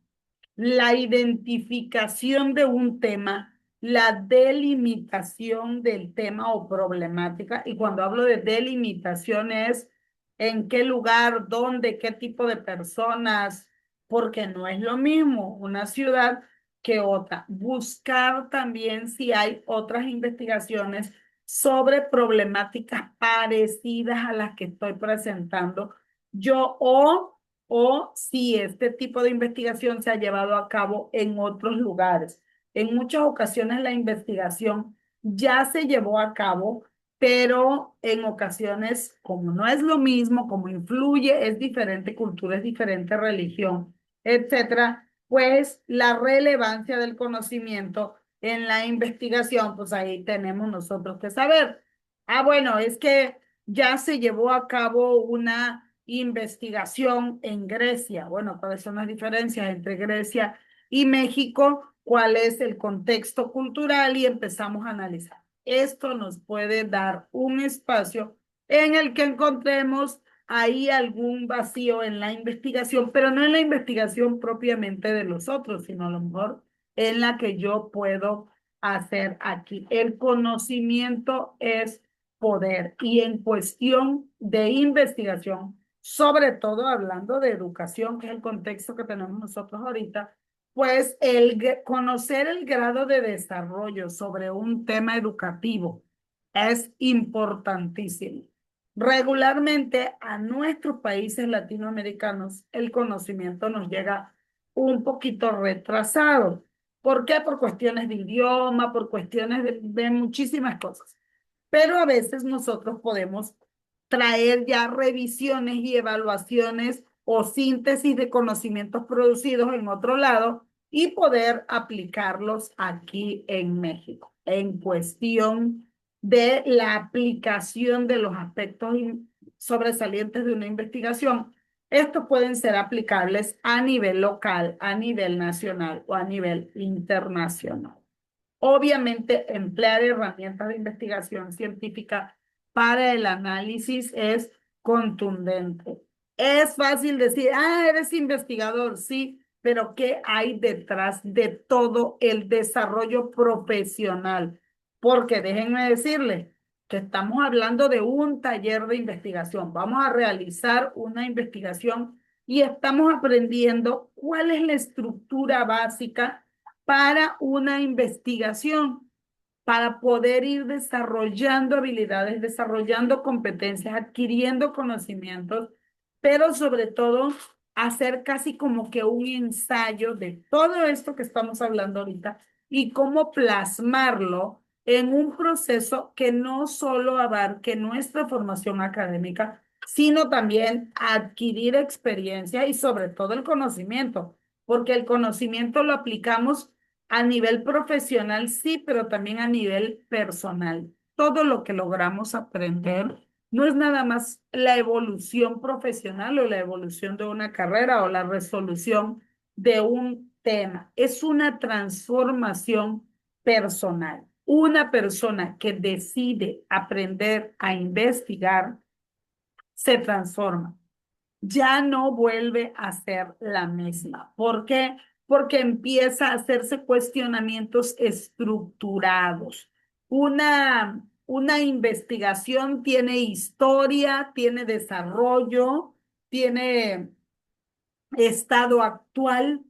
la identificación de un tema, la delimitación del tema o problemática. Y cuando hablo de delimitación es en qué lugar, dónde, qué tipo de personas, porque no es lo mismo una ciudad que otra. Buscar también si hay otras investigaciones sobre problemáticas parecidas a las que estoy presentando yo o si este tipo de investigación se ha llevado a cabo en otros lugares. En muchas ocasiones la investigación ya se llevó a cabo, pero en ocasiones, como no es lo mismo, como influye, es diferente cultura, es diferente religión, etcétera, pues la relevancia del conocimiento en la investigación, pues ahí tenemos nosotros que saber. Ah, bueno, es que ya se llevó a cabo una investigación en Grecia. Bueno, ¿cuáles son las diferencias entre Grecia y México? ¿Cuál es el contexto cultural? Y empezamos a analizar. Esto nos puede dar un espacio en el que encontremos ahí algún vacío en la investigación, pero no en la investigación propiamente de los otros, sino a lo mejor en la que yo puedo hacer aquí. El conocimiento es poder y en cuestión de investigación, sobre todo hablando de educación, que es el contexto que tenemos nosotros ahorita, pues conocer el grado de desarrollo sobre un tema educativo es importantísimo. Regularmente a nuestros países latinoamericanos el conocimiento nos llega un poquito retrasado. ¿Por qué? Por cuestiones de idioma, por cuestiones de muchísimas cosas. Pero a veces nosotros podemos traer ya revisiones y evaluaciones o síntesis de conocimientos producidos en otro lado y poder aplicarlos aquí en México en cuestión de la aplicación de los aspectos sobresalientes de una investigación. Estos pueden ser aplicables a nivel local, a nivel nacional o a nivel internacional. Obviamente, emplear herramientas de investigación científica para el análisis es contundente. Es fácil decir, ah, eres investigador, sí, pero ¿qué hay detrás de todo el desarrollo profesional? Porque déjenme decirles que estamos hablando de un taller de investigación. Vamos a realizar una investigación y estamos aprendiendo cuál es la estructura básica para una investigación, para poder ir desarrollando habilidades, desarrollando competencias, adquiriendo conocimientos, pero sobre todo hacer casi como que un ensayo de todo esto que estamos hablando ahorita y cómo plasmarlo en un proceso que no solo abarque nuestra formación académica, sino también adquirir experiencia y sobre todo el conocimiento, porque el conocimiento lo aplicamos a nivel profesional, sí, pero también a nivel personal. Todo lo que logramos aprender no es nada más la evolución profesional o la evolución de una carrera o la resolución de un tema. Es una transformación personal. Una persona que decide aprender a investigar se transforma, ya no vuelve a ser la misma. ¿Por qué? Porque empieza a hacerse cuestionamientos estructurados. Una investigación tiene historia, tiene desarrollo, tiene estado actual,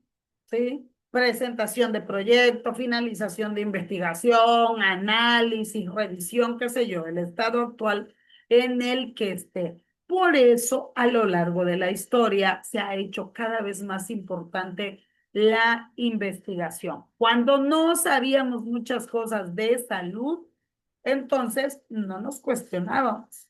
¿sí? Presentación de proyecto, finalización de investigación, análisis, revisión, qué sé yo, el estado actual en el que esté. Por eso, a lo largo de la historia, se ha hecho cada vez más importante la investigación. Cuando no sabíamos muchas cosas de salud, entonces no nos cuestionábamos.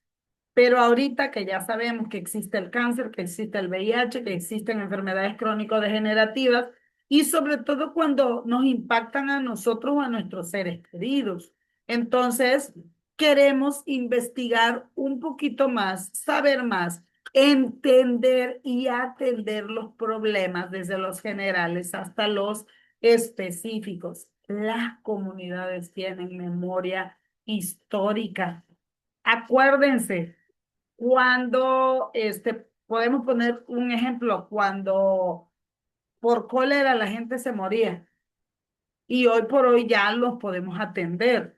Pero ahorita que ya sabemos que existe el cáncer, que existe el VIH, que existen enfermedades crónico-degenerativas y sobre todo cuando nos impactan a nosotros o a nuestros seres queridos. Entonces, queremos investigar un poquito más, saber más entender y atender los problemas desde los generales hasta los específicos. Las comunidades tienen memoria histórica. Acuérdense, cuando, podemos poner un ejemplo, cuando por cólera la gente se moría y hoy por hoy ya los podemos atender.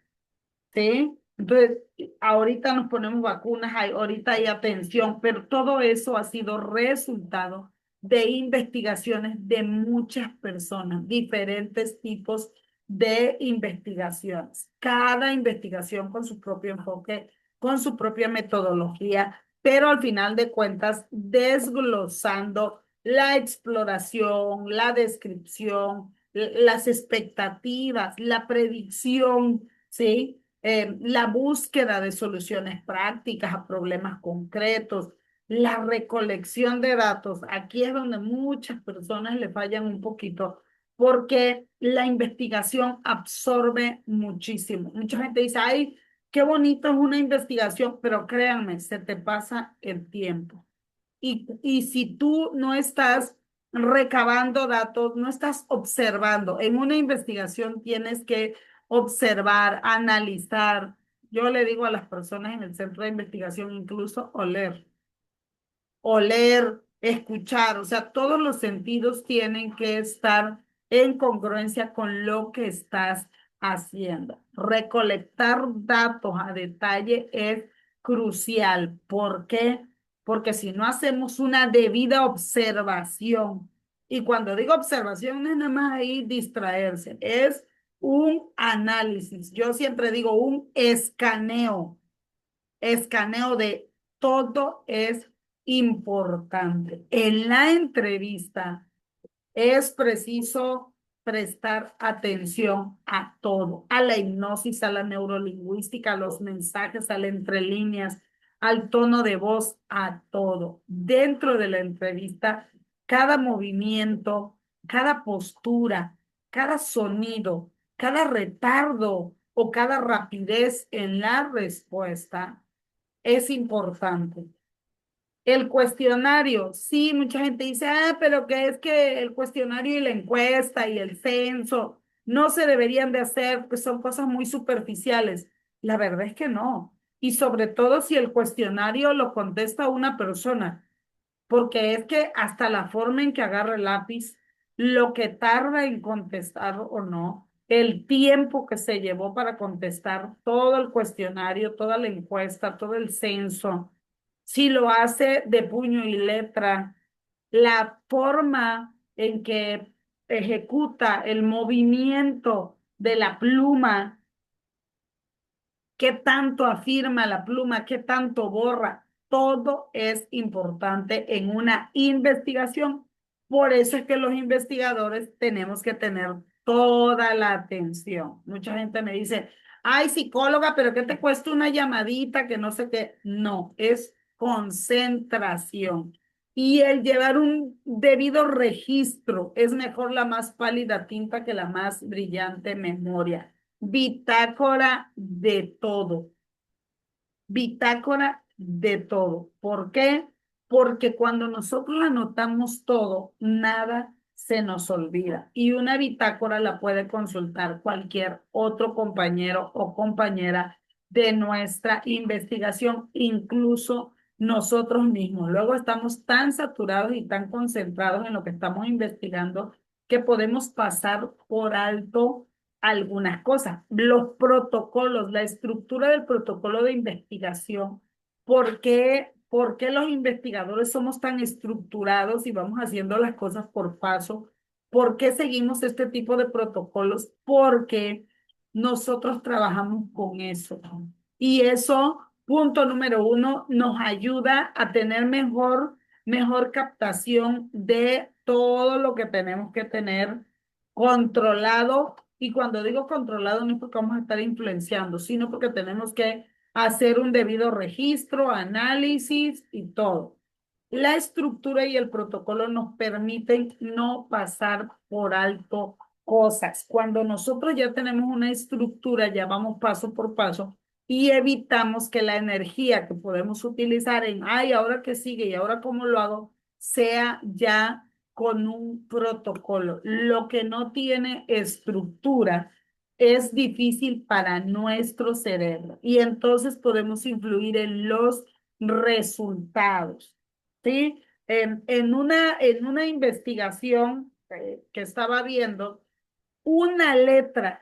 ¿Sí? Entonces, ahorita nos ponemos vacunas, ahorita hay atención, pero todo eso ha sido resultado de investigaciones de muchas personas, diferentes tipos de investigaciones. Cada investigación con su propio enfoque, con su propia metodología, pero al final de cuentas, desglosando la exploración, la descripción, las expectativas, la predicción, ¿sí? La búsqueda de soluciones prácticas a problemas concretos, la recolección de datos. Aquí es donde muchas personas le fallan un poquito porque la investigación absorbe muchísimo. Mucha gente dice, ay, qué bonito es una investigación, pero créanme, se te pasa el tiempo. Y si tú no estás recabando datos, no estás observando, en una investigación tienes que observar, analizar. Yo le digo a las personas en el centro de investigación incluso oler, escuchar, o sea, todos los sentidos tienen que estar en congruencia con lo que estás haciendo. Recolectar datos a detalle es crucial. ¿Por qué? Porque si no hacemos una debida observación, y cuando digo observación no es nada más ahí distraerse, es un análisis. Yo siempre digo un escaneo de todo es importante. En la entrevista es preciso prestar atención a todo, a la hipnosis, a la neurolingüística, a los mensajes, a las entre líneas, al tono de voz, a todo. Dentro de la entrevista, cada movimiento, cada postura, cada sonido, cada retardo o cada rapidez en la respuesta es importante. El cuestionario, sí, mucha gente dice, ah, pero que es que el cuestionario y la encuesta y el censo no se deberían de hacer, que son cosas muy superficiales. La verdad es que no. Y sobre todo si el cuestionario lo contesta una persona, porque es que hasta la forma en que agarra el lápiz, lo que tarda en contestar o no, el tiempo que se llevó para contestar todo el cuestionario, toda la encuesta, todo el censo, si lo hace de puño y letra, la forma en que ejecuta el movimiento de la pluma, qué tanto afirma la pluma, qué tanto borra. Todo es importante en una investigación. Por eso es que los investigadores tenemos que tener toda la atención. Mucha gente me dice, ay, psicóloga, pero ¿qué te cuesta una llamadita? Que no sé qué. No, es concentración. Y el llevar un debido registro es mejor la más pálida tinta que la más brillante memoria. Bitácora de todo, bitácora de todo. ¿Por qué? Porque cuando nosotros anotamos todo, nada se nos olvida. Y una bitácora la puede consultar cualquier otro compañero o compañera de nuestra investigación, incluso nosotros mismos. Luego estamos tan saturados y tan concentrados en lo que estamos investigando que podemos pasar por alto algunas cosas. Los protocolos, la estructura del protocolo de investigación. ¿Por qué los investigadores somos tan estructurados y vamos haciendo las cosas por paso? ¿Por qué seguimos este tipo de protocolos? Porque nosotros trabajamos con eso. Y eso, punto número uno, nos ayuda a tener mejor captación de todo lo que tenemos que tener controlado. Y cuando digo controlado, no es porque vamos a estar influenciando, sino porque tenemos que hacer un debido registro, análisis y todo. La estructura y el protocolo nos permiten no pasar por alto cosas. Cuando nosotros ya tenemos una estructura, ya vamos paso por paso, y evitamos que la energía que podemos utilizar en, ay, ahora qué sigue y ahora cómo lo hago, sea ya con un protocolo. Lo que no tiene estructura es difícil para nuestro cerebro y entonces podemos influir en los resultados, ¿sí? En una investigación que estaba viendo, una letra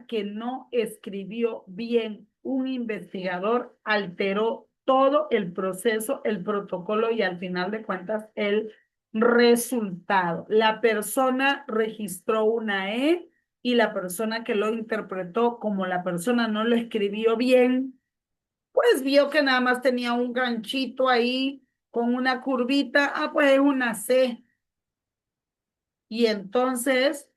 que no escribió bien un investigador alteró todo el proceso, el protocolo y al final de cuentas el resultado. La persona registró una E y la persona que lo interpretó, como la persona no lo escribió bien, pues vio que nada más tenía un ganchito ahí con una curvita, ah, pues es una C. Y entonces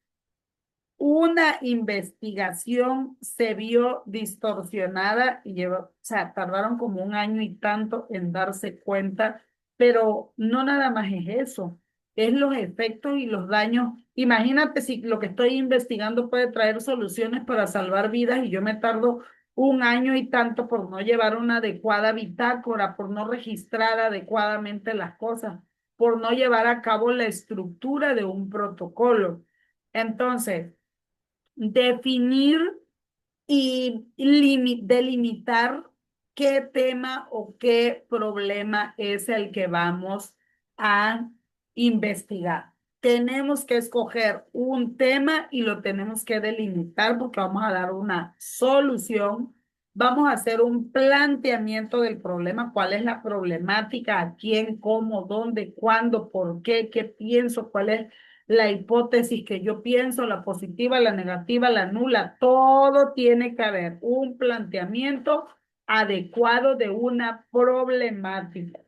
una investigación se vio distorsionada y llevó, o sea, tardaron como un año y tanto en darse cuenta, pero no nada más es eso, es los efectos y los daños. Imagínate si lo que estoy investigando puede traer soluciones para salvar vidas y yo me tardo un año y tanto por no llevar una adecuada bitácora, por no registrar adecuadamente las cosas, por no llevar a cabo la estructura de un protocolo. Entonces, definir y delimitar qué tema o qué problema es el que vamos a investigar. Tenemos que escoger un tema y lo tenemos que delimitar porque vamos a dar una solución. Vamos a hacer un planteamiento del problema, cuál es la problemática, a quién, cómo, dónde, cuándo, por qué, qué pienso, cuál es la hipótesis que yo pienso, la positiva, la negativa, la nula, todo tiene que haber un planteamiento adecuado de una problemática.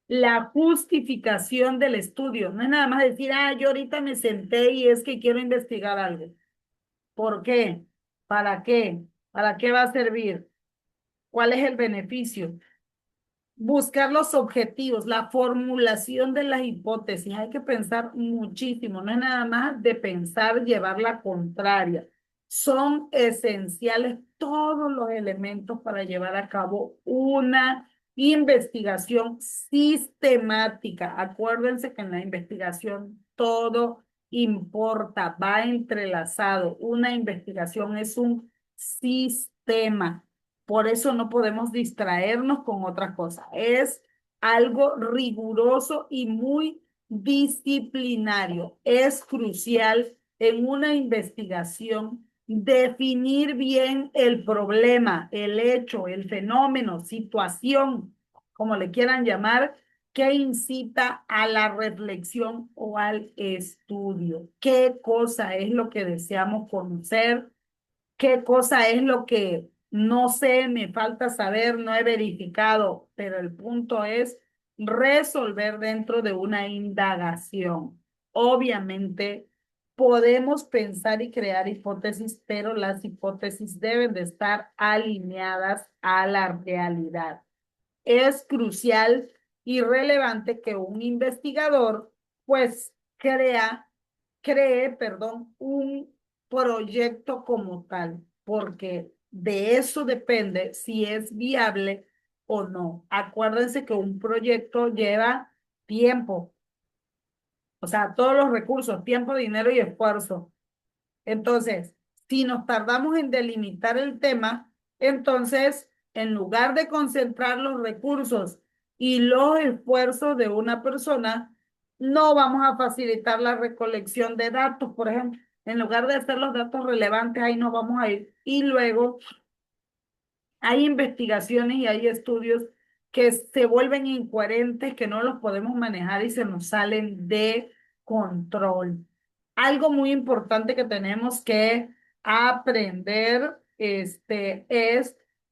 La justificación del estudio, no es nada más decir, ah, yo ahorita me senté y es que quiero investigar algo. ¿Por qué? ¿Para qué? ¿Para qué va a servir? ¿Cuál es el beneficio? Buscar los objetivos, la formulación de las hipótesis. Hay que pensar muchísimo, no es nada más de pensar, llevar la contraria. Son esenciales todos los elementos para llevar a cabo una investigación sistemática. Acuérdense que en la investigación todo importa, va entrelazado. Una investigación es un sistema. Por eso no podemos distraernos con otras cosas. Es algo riguroso y muy disciplinario. Es crucial en una investigación definir bien el problema, el hecho, el fenómeno, situación, como le quieran llamar, que incita a la reflexión o al estudio. ¿Qué cosa es lo que deseamos conocer? ¿Qué cosa es lo que no sé, me falta saber, no he verificado? Pero el punto es resolver dentro de una indagación. Obviamente, podemos pensar y crear hipótesis, pero las hipótesis deben de estar alineadas a la realidad. Es crucial y relevante que un investigador, pues, cree, un proyecto como tal, porque de eso depende si es viable o no. Acuérdense que un proyecto lleva tiempo, o sea, todos los recursos, tiempo, dinero y esfuerzo. Entonces, si nos tardamos en delimitar el tema, entonces, en lugar de concentrar los recursos y los esfuerzos de una persona, no vamos a facilitar la recolección de datos, por ejemplo. En lugar de hacer los datos relevantes, ahí nos vamos a ir. Y luego hay investigaciones y hay estudios que se vuelven incoherentes, que no los podemos manejar y se nos salen de control. Algo muy importante que tenemos que aprender es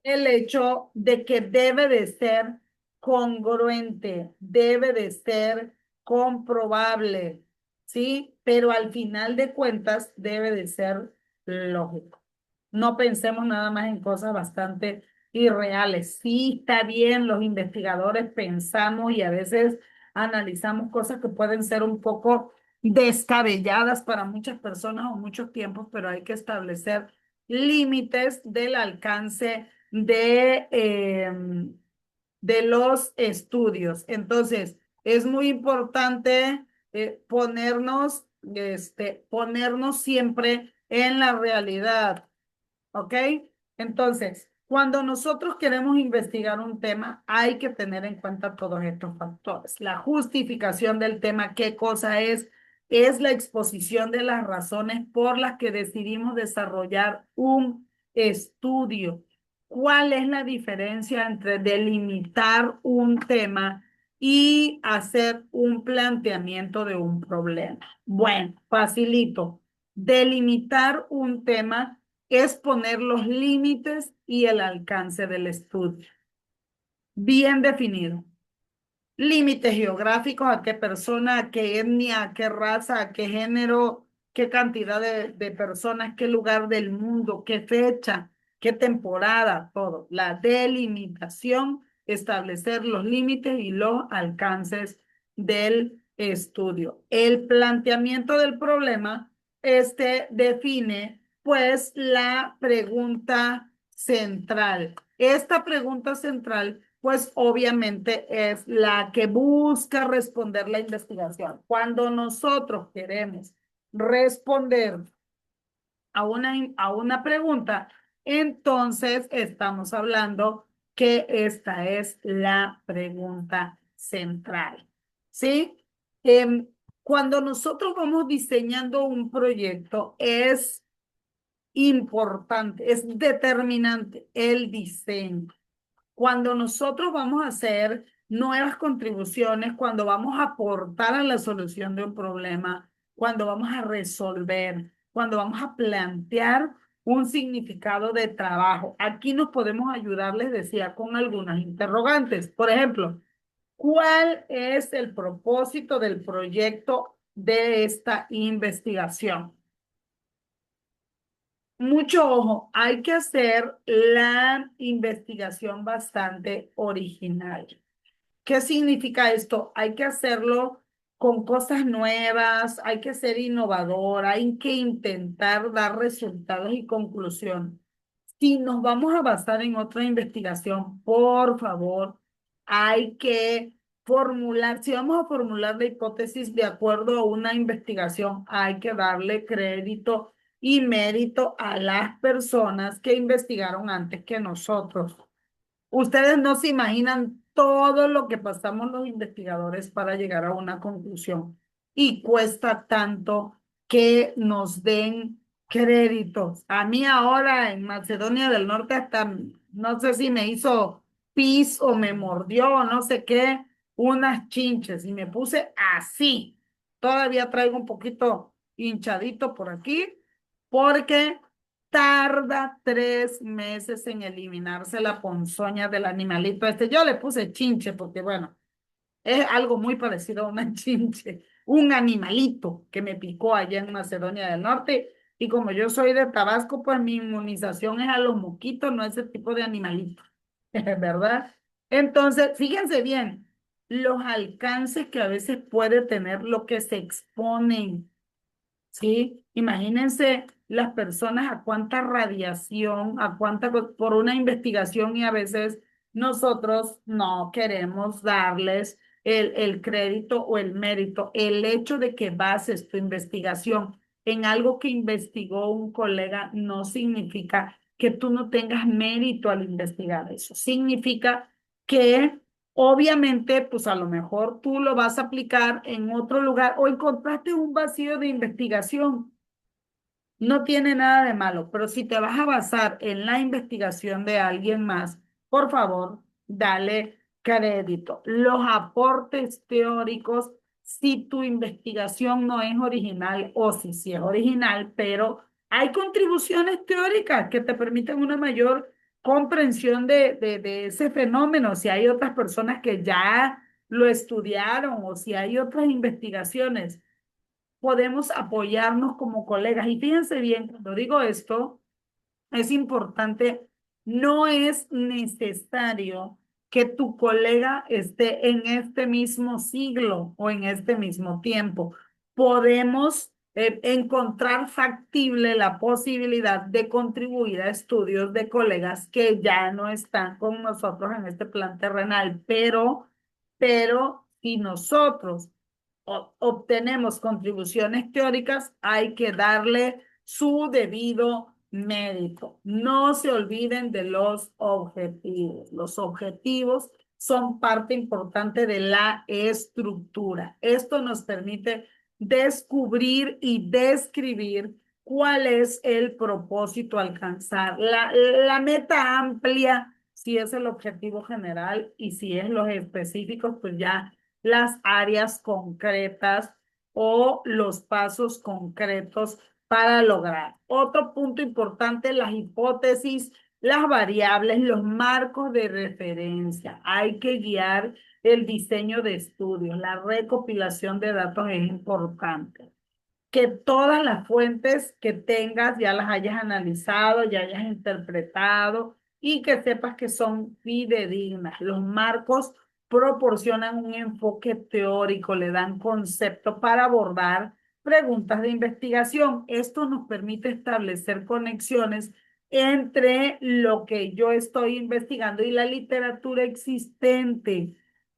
el hecho de que debe de ser congruente, debe de ser comprobable, ¿sí? Pero al final de cuentas debe de ser lógico. No pensemos nada más en cosas bastante irreales. Sí, está bien, los investigadores pensamos y a veces analizamos cosas que pueden ser un poco descabelladas para muchas personas o muchos tiempos, pero hay que establecer límites del alcance de los estudios. Entonces, es muy importante ponernos siempre en la realidad. ¿Ok? Entonces, cuando nosotros queremos investigar un tema, hay que tener en cuenta todos estos factores. La justificación del tema, ¿qué cosa es? Es la exposición de las razones por las que decidimos desarrollar un estudio. ¿Cuál es la diferencia entre delimitar un tema y hacer un planteamiento de un problema? Bueno, facilito. Delimitar un tema es poner los límites y el alcance del estudio. Bien definido. Límites geográficos, a qué persona, a qué etnia, a qué raza, a qué género, qué cantidad de personas, qué lugar del mundo, qué fecha, qué temporada, todo. La delimitación, establecer los límites y los alcances del estudio. El planteamiento del problema, define pues la pregunta central. Esta pregunta central pues obviamente es la que busca responder la investigación. Cuando nosotros queremos responder a una pregunta, entonces estamos hablando que esta es la pregunta central. ¿Sí? Em, Cuando nosotros vamos diseñando un proyecto, es importante, es determinante el diseño. Cuando nosotros vamos a hacer nuevas contribuciones, cuando vamos a aportar a la solución de un problema, cuando vamos a resolver, cuando vamos a plantear un significado de trabajo, aquí nos podemos ayudar, les decía, con algunas interrogantes. Por ejemplo, ¿cuál es el propósito del proyecto de esta investigación? Mucho ojo, hay que hacer la investigación bastante original. ¿Qué significa esto? Hay que hacerlo con cosas nuevas, hay que ser innovador, hay que intentar dar resultados y conclusión. Si nos vamos a basar en otra investigación, por favor, hay que formular, si vamos a formular la hipótesis de acuerdo a una investigación, hay que darle crédito y mérito a las personas que investigaron antes que nosotros. Ustedes no se imaginan todo lo que pasamos los investigadores para llegar a una conclusión y cuesta tanto que nos den créditos. A mí ahora en Macedonia del Norte hasta no sé si me hizo pis o me mordió o no sé qué, unas chinches y me puse así. Todavía traigo un poquito hinchadito por aquí porque tarda 3 meses en eliminarse la ponzoña del animalito este. Yo le puse chinche porque, bueno, es algo muy parecido a una chinche, un animalito que me picó allá en Macedonia del Norte. Y como yo soy de Tabasco, pues mi inmunización es a los mosquitos, no a ese tipo de animalitos, ¿verdad? Entonces, fíjense bien, los alcances que a veces puede tener lo que se exponen. Sí, imagínense las personas a cuánta radiación, por una investigación y a veces nosotros no queremos darles el crédito o el mérito. El hecho de que bases tu investigación en algo que investigó un colega no significa que tú no tengas mérito al investigar eso. Significa que obviamente, pues a lo mejor tú lo vas a aplicar en otro lugar o encontraste un vacío de investigación. No tiene nada de malo, pero si te vas a basar en la investigación de alguien más, por favor, dale crédito. Los aportes teóricos, si tu investigación no es original o si sí es original, pero hay contribuciones teóricas que te permiten una mayor comprensión de ese fenómeno. Si hay otras personas que ya lo estudiaron o si hay otras investigaciones podemos apoyarnos como colegas. Y fíjense bien, cuando digo esto, es importante, no es necesario que tu colega esté en este mismo siglo o en este mismo tiempo. Podemos encontrar factible la posibilidad de contribuir a estudios de colegas que ya no están con nosotros en este plan terrenal, pero si nosotros obtenemos contribuciones teóricas, hay que darle su debido mérito. No se olviden de los objetivos. Los objetivos son parte importante de la estructura. Esto nos permite descubrir y describir cuál es el propósito a alcanzar. La meta amplia, si es el objetivo general y si es los específicos, pues ya las áreas concretas o los pasos concretos para lograr. Otro punto importante, las hipótesis, las variables, los marcos de referencia. Hay que guiar el diseño de estudios. La recopilación de datos es importante. Que todas las fuentes que tengas ya las hayas analizado, ya hayas interpretado y que sepas que son fidedignas. Los marcos proporcionan un enfoque teórico, le dan concepto para abordar preguntas de investigación. Esto nos permite establecer conexiones entre lo que yo estoy investigando y la literatura existente.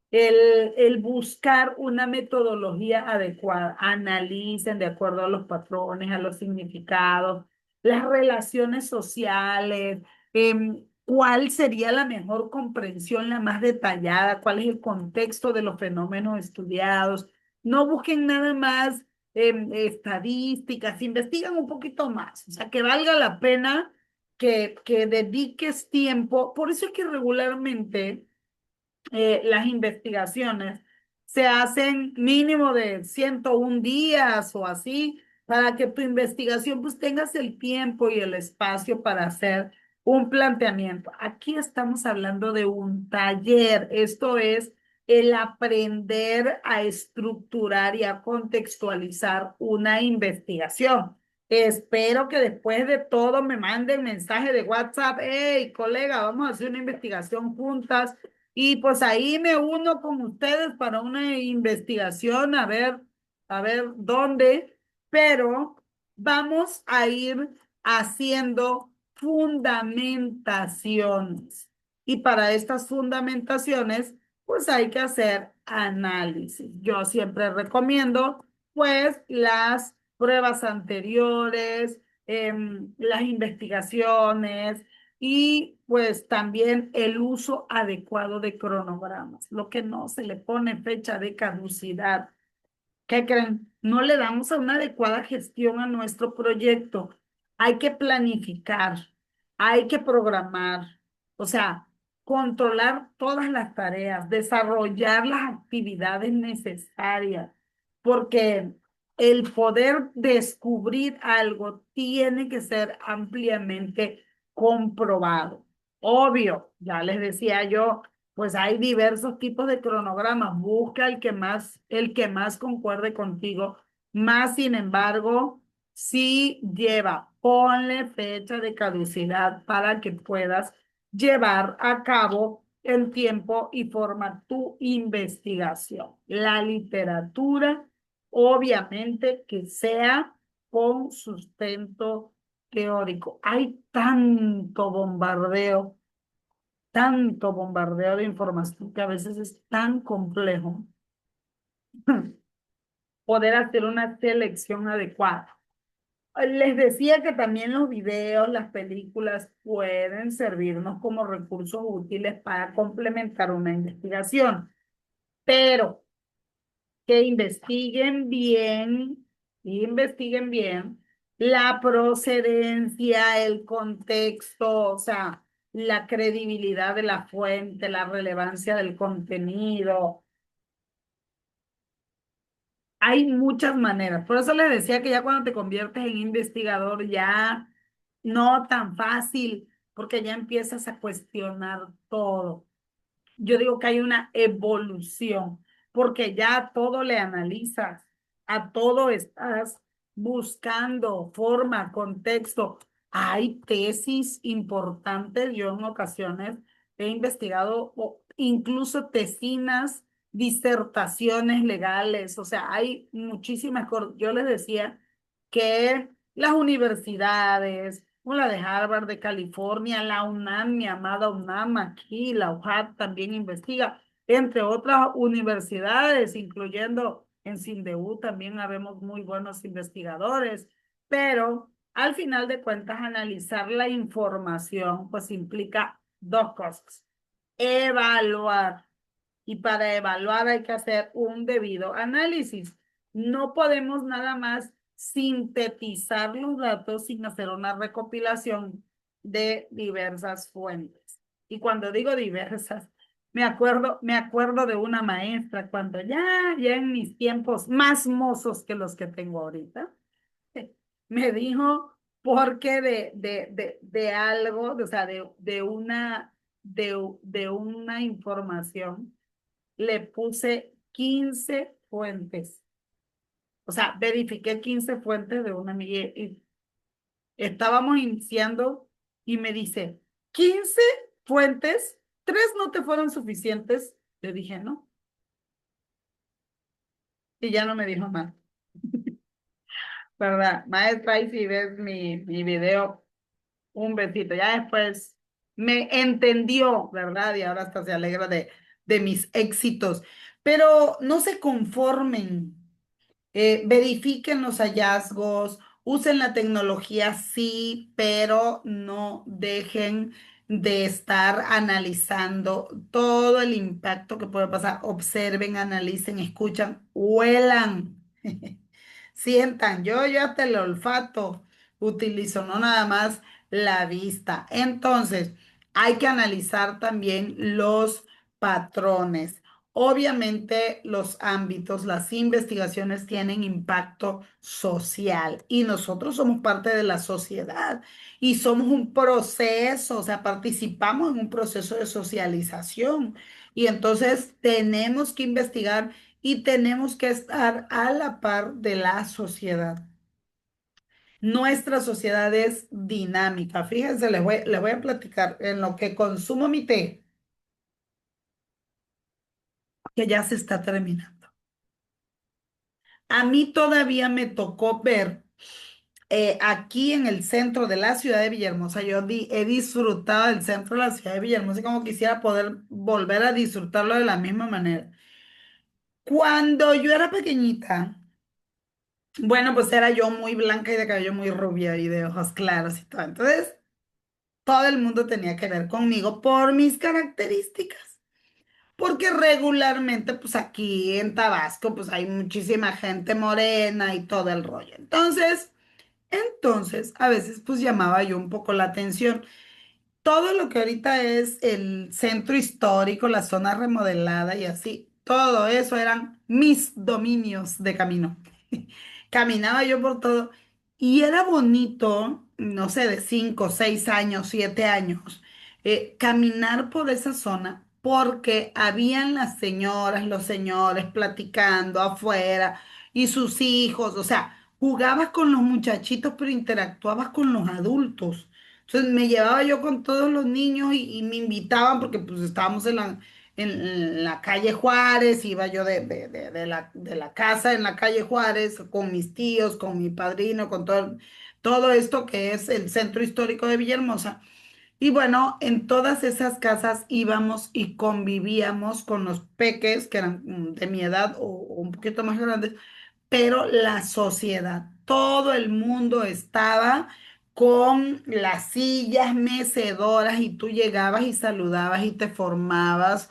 El buscar una metodología adecuada, analicen de acuerdo a los patrones, a los significados, las relaciones sociales, cuál sería la mejor comprensión, la más detallada, cuál es el contexto de los fenómenos estudiados. No busquen nada más estadísticas, investigan un poquito más, o sea, que valga la pena que dediques tiempo. Por eso es que regularmente las investigaciones se hacen mínimo de 101 días o así, para que tu investigación pues tengas el tiempo y el espacio para hacer un planteamiento. Aquí estamos hablando de un taller, esto es el aprender a estructurar y a contextualizar una investigación. Espero que después de todo me manden mensaje de WhatsApp, hey, colega, vamos a hacer una investigación juntas y pues ahí me uno con ustedes para una investigación, a ver dónde, pero vamos a ir haciendo fundamentaciones. Y para estas fundamentaciones, pues hay que hacer análisis. Yo siempre recomiendo, pues, las pruebas anteriores, las investigaciones, y pues también el uso adecuado de cronogramas, lo que no se le pone fecha de caducidad. ¿Qué creen? No le damos a una adecuada gestión a nuestro proyecto. Hay que planificar, hay que programar, o sea, controlar todas las tareas, desarrollar las actividades necesarias, porque el poder descubrir algo tiene que ser ampliamente comprobado. Obvio, ya les decía yo, pues hay diversos tipos de cronogramas. Busca el que más concuerde contigo. Más sin embargo, si lleva, ponle fecha de caducidad para que puedas llevar a cabo en tiempo y forma tu investigación. La literatura, obviamente, que sea con sustento teórico. Hay tanto bombardeo de información que a veces es tan complejo poder hacer una selección adecuada. Les decía que también los videos, las películas pueden servirnos como recursos útiles para complementar una investigación, pero que investiguen bien la procedencia, el contexto, o sea, la credibilidad de la fuente, la relevancia del contenido. Hay muchas maneras. Por eso les decía que ya cuando te conviertes en investigador, ya no tan fácil, porque ya empiezas a cuestionar todo. Yo digo que hay una evolución, porque ya a todo le analizas, a todo estás buscando forma, contexto. Hay tesis importantes, yo en ocasiones he investigado o incluso tesinas, disertaciones legales, o sea, hay muchísimas cosas. Yo les decía que las universidades, como la de Harvard, de California, la UNAM, mi amada UNAM aquí, la UJAT también investiga, entre otras universidades, incluyendo en Sindeu también habemos muy buenos investigadores, pero al final de cuentas analizar la información pues implica dos cosas. Evaluar. Y para evaluar hay que hacer un debido análisis. No podemos nada más sintetizar los datos sin hacer una recopilación de diversas fuentes. Y cuando digo diversas, me acuerdo de una maestra cuando ya en mis tiempos más mozos que los que tengo ahorita, me dijo porque de algo, o sea, de una información le puse 15 fuentes. O sea, verifiqué 15 fuentes de una amiga y estábamos iniciando y me dice, 15 fuentes, tres no te fueron suficientes. Le dije, no. Y ya no me dijo más. ¿Verdad? Maestra, y si ves mi video, un besito. Ya después me entendió, ¿verdad? Y ahora hasta se alegra de mis éxitos. Pero no se conformen. Verifiquen los hallazgos, usen la tecnología, sí, pero no dejen de estar analizando todo el impacto que puede pasar. Observen, analicen, escuchan, huelan, sientan. Yo hasta el olfato utilizo, no nada más la vista. Entonces, hay que analizar también los patrones. Obviamente los ámbitos, las investigaciones tienen impacto social y nosotros somos parte de la sociedad y somos un proceso, o sea, participamos en un proceso de socialización y entonces tenemos que investigar y tenemos que estar a la par de la sociedad. Nuestra sociedad es dinámica. Fíjense, les voy a platicar en lo que consumo mi té, que ya se está terminando. A mí todavía me tocó ver aquí en el centro de la ciudad de Villahermosa. He disfrutado del centro de la ciudad de Villahermosa y como quisiera poder volver a disfrutarlo de la misma manera. Cuando yo era pequeñita, bueno, pues era yo muy blanca y de cabello muy rubia y de ojos claros y todo. Entonces, todo el mundo tenía que ver conmigo por mis características. Porque regularmente, pues aquí en Tabasco, pues hay muchísima gente morena y todo el rollo. Entonces, a veces pues llamaba yo un poco la atención. Todo lo que ahorita es el centro histórico, la zona remodelada y así, todo eso eran mis dominios de camino. Caminaba yo por todo y era bonito, no sé, de 5, 6 años, 7 años, caminar por esa zona porque habían las señoras, los señores platicando afuera y sus hijos, o sea, jugabas con los muchachitos, pero interactuabas con los adultos. Entonces me llevaba yo con todos los niños y me invitaban porque pues estábamos en la calle Juárez, iba yo de la casa en la calle Juárez con mis tíos, con mi padrino, con todo esto que es el centro histórico de Villahermosa. Y bueno, en todas esas casas íbamos y convivíamos con los peques que eran de mi edad o un poquito más grandes, pero la sociedad, todo el mundo estaba con las sillas mecedoras y tú llegabas y saludabas y te formabas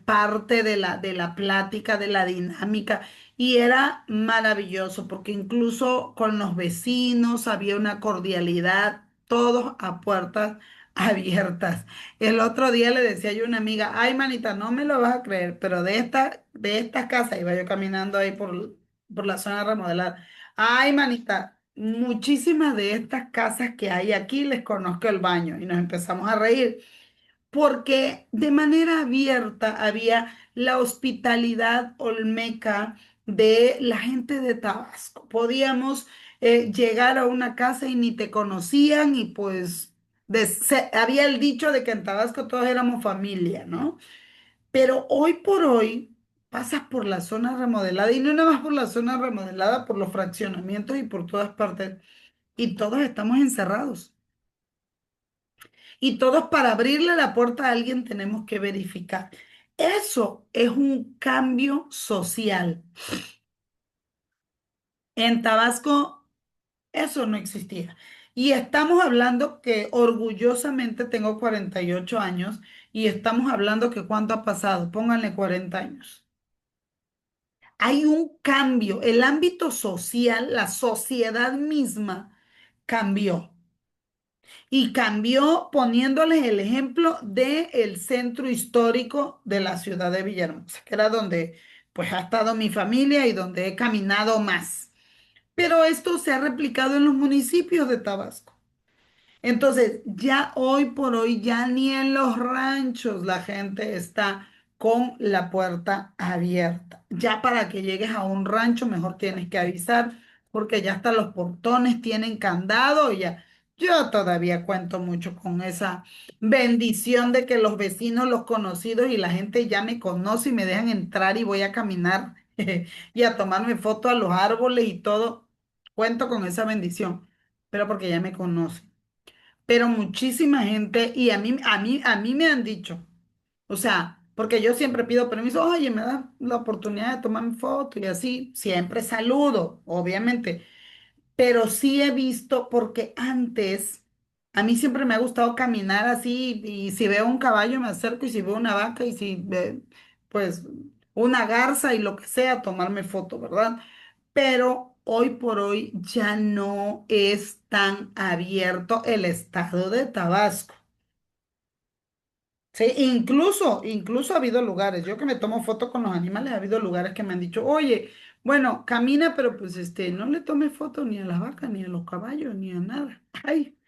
parte de la plática, de la dinámica. Y era maravilloso porque incluso con los vecinos había una cordialidad, todos a puertas abiertas. El otro día le decía yo a una amiga, ay manita, no me lo vas a creer, pero de esta casa iba yo caminando ahí por la zona remodelada. Ay, manita, muchísimas de estas casas que hay aquí les conozco el baño y nos empezamos a reír porque de manera abierta había la hospitalidad olmeca de la gente de Tabasco. Podíamos llegar a una casa y ni te conocían y pues había el dicho de que en Tabasco todos éramos familia, ¿no? Pero hoy por hoy pasas por la zona remodelada y no nada más por la zona remodelada, por los fraccionamientos y por todas partes. Y todos estamos encerrados. Y todos para abrirle la puerta a alguien tenemos que verificar. Eso es un cambio social. En Tabasco eso no existía. Y estamos hablando que orgullosamente tengo 48 años y estamos hablando que cuánto ha pasado, pónganle 40 años. Hay un cambio, el ámbito social, la sociedad misma cambió. Y cambió poniéndoles el ejemplo del centro histórico de la ciudad de Villahermosa, que era donde pues ha estado mi familia y donde he caminado más. Pero esto se ha replicado en los municipios de Tabasco. Entonces, ya hoy por hoy, ya ni en los ranchos la gente está con la puerta abierta. Ya para que llegues a un rancho, mejor tienes que avisar, porque ya hasta los portones tienen candado. Ya, yo todavía cuento mucho con esa bendición de que los vecinos, los conocidos y la gente ya me conoce y me dejan entrar y voy a caminar y a tomarme foto a los árboles y todo. Cuento con esa bendición, pero porque ya me conocen. Pero muchísima gente, y a mí me han dicho, o sea, porque yo siempre pido permiso, oye, me da la oportunidad de tomar mi foto y así, siempre saludo, obviamente, pero sí he visto, porque antes, a mí siempre me ha gustado caminar así, y si veo un caballo me acerco, y si veo una vaca, y si, pues, una garza y lo que sea, tomarme foto, ¿verdad? Pero hoy por hoy ya no es tan abierto el estado de Tabasco. Sí, incluso ha habido lugares, yo que me tomo fotos con los animales, ha habido lugares que me han dicho, oye, bueno, camina, pero pues no le tome foto ni a las vacas, ni a los caballos, ni a nada. Ay,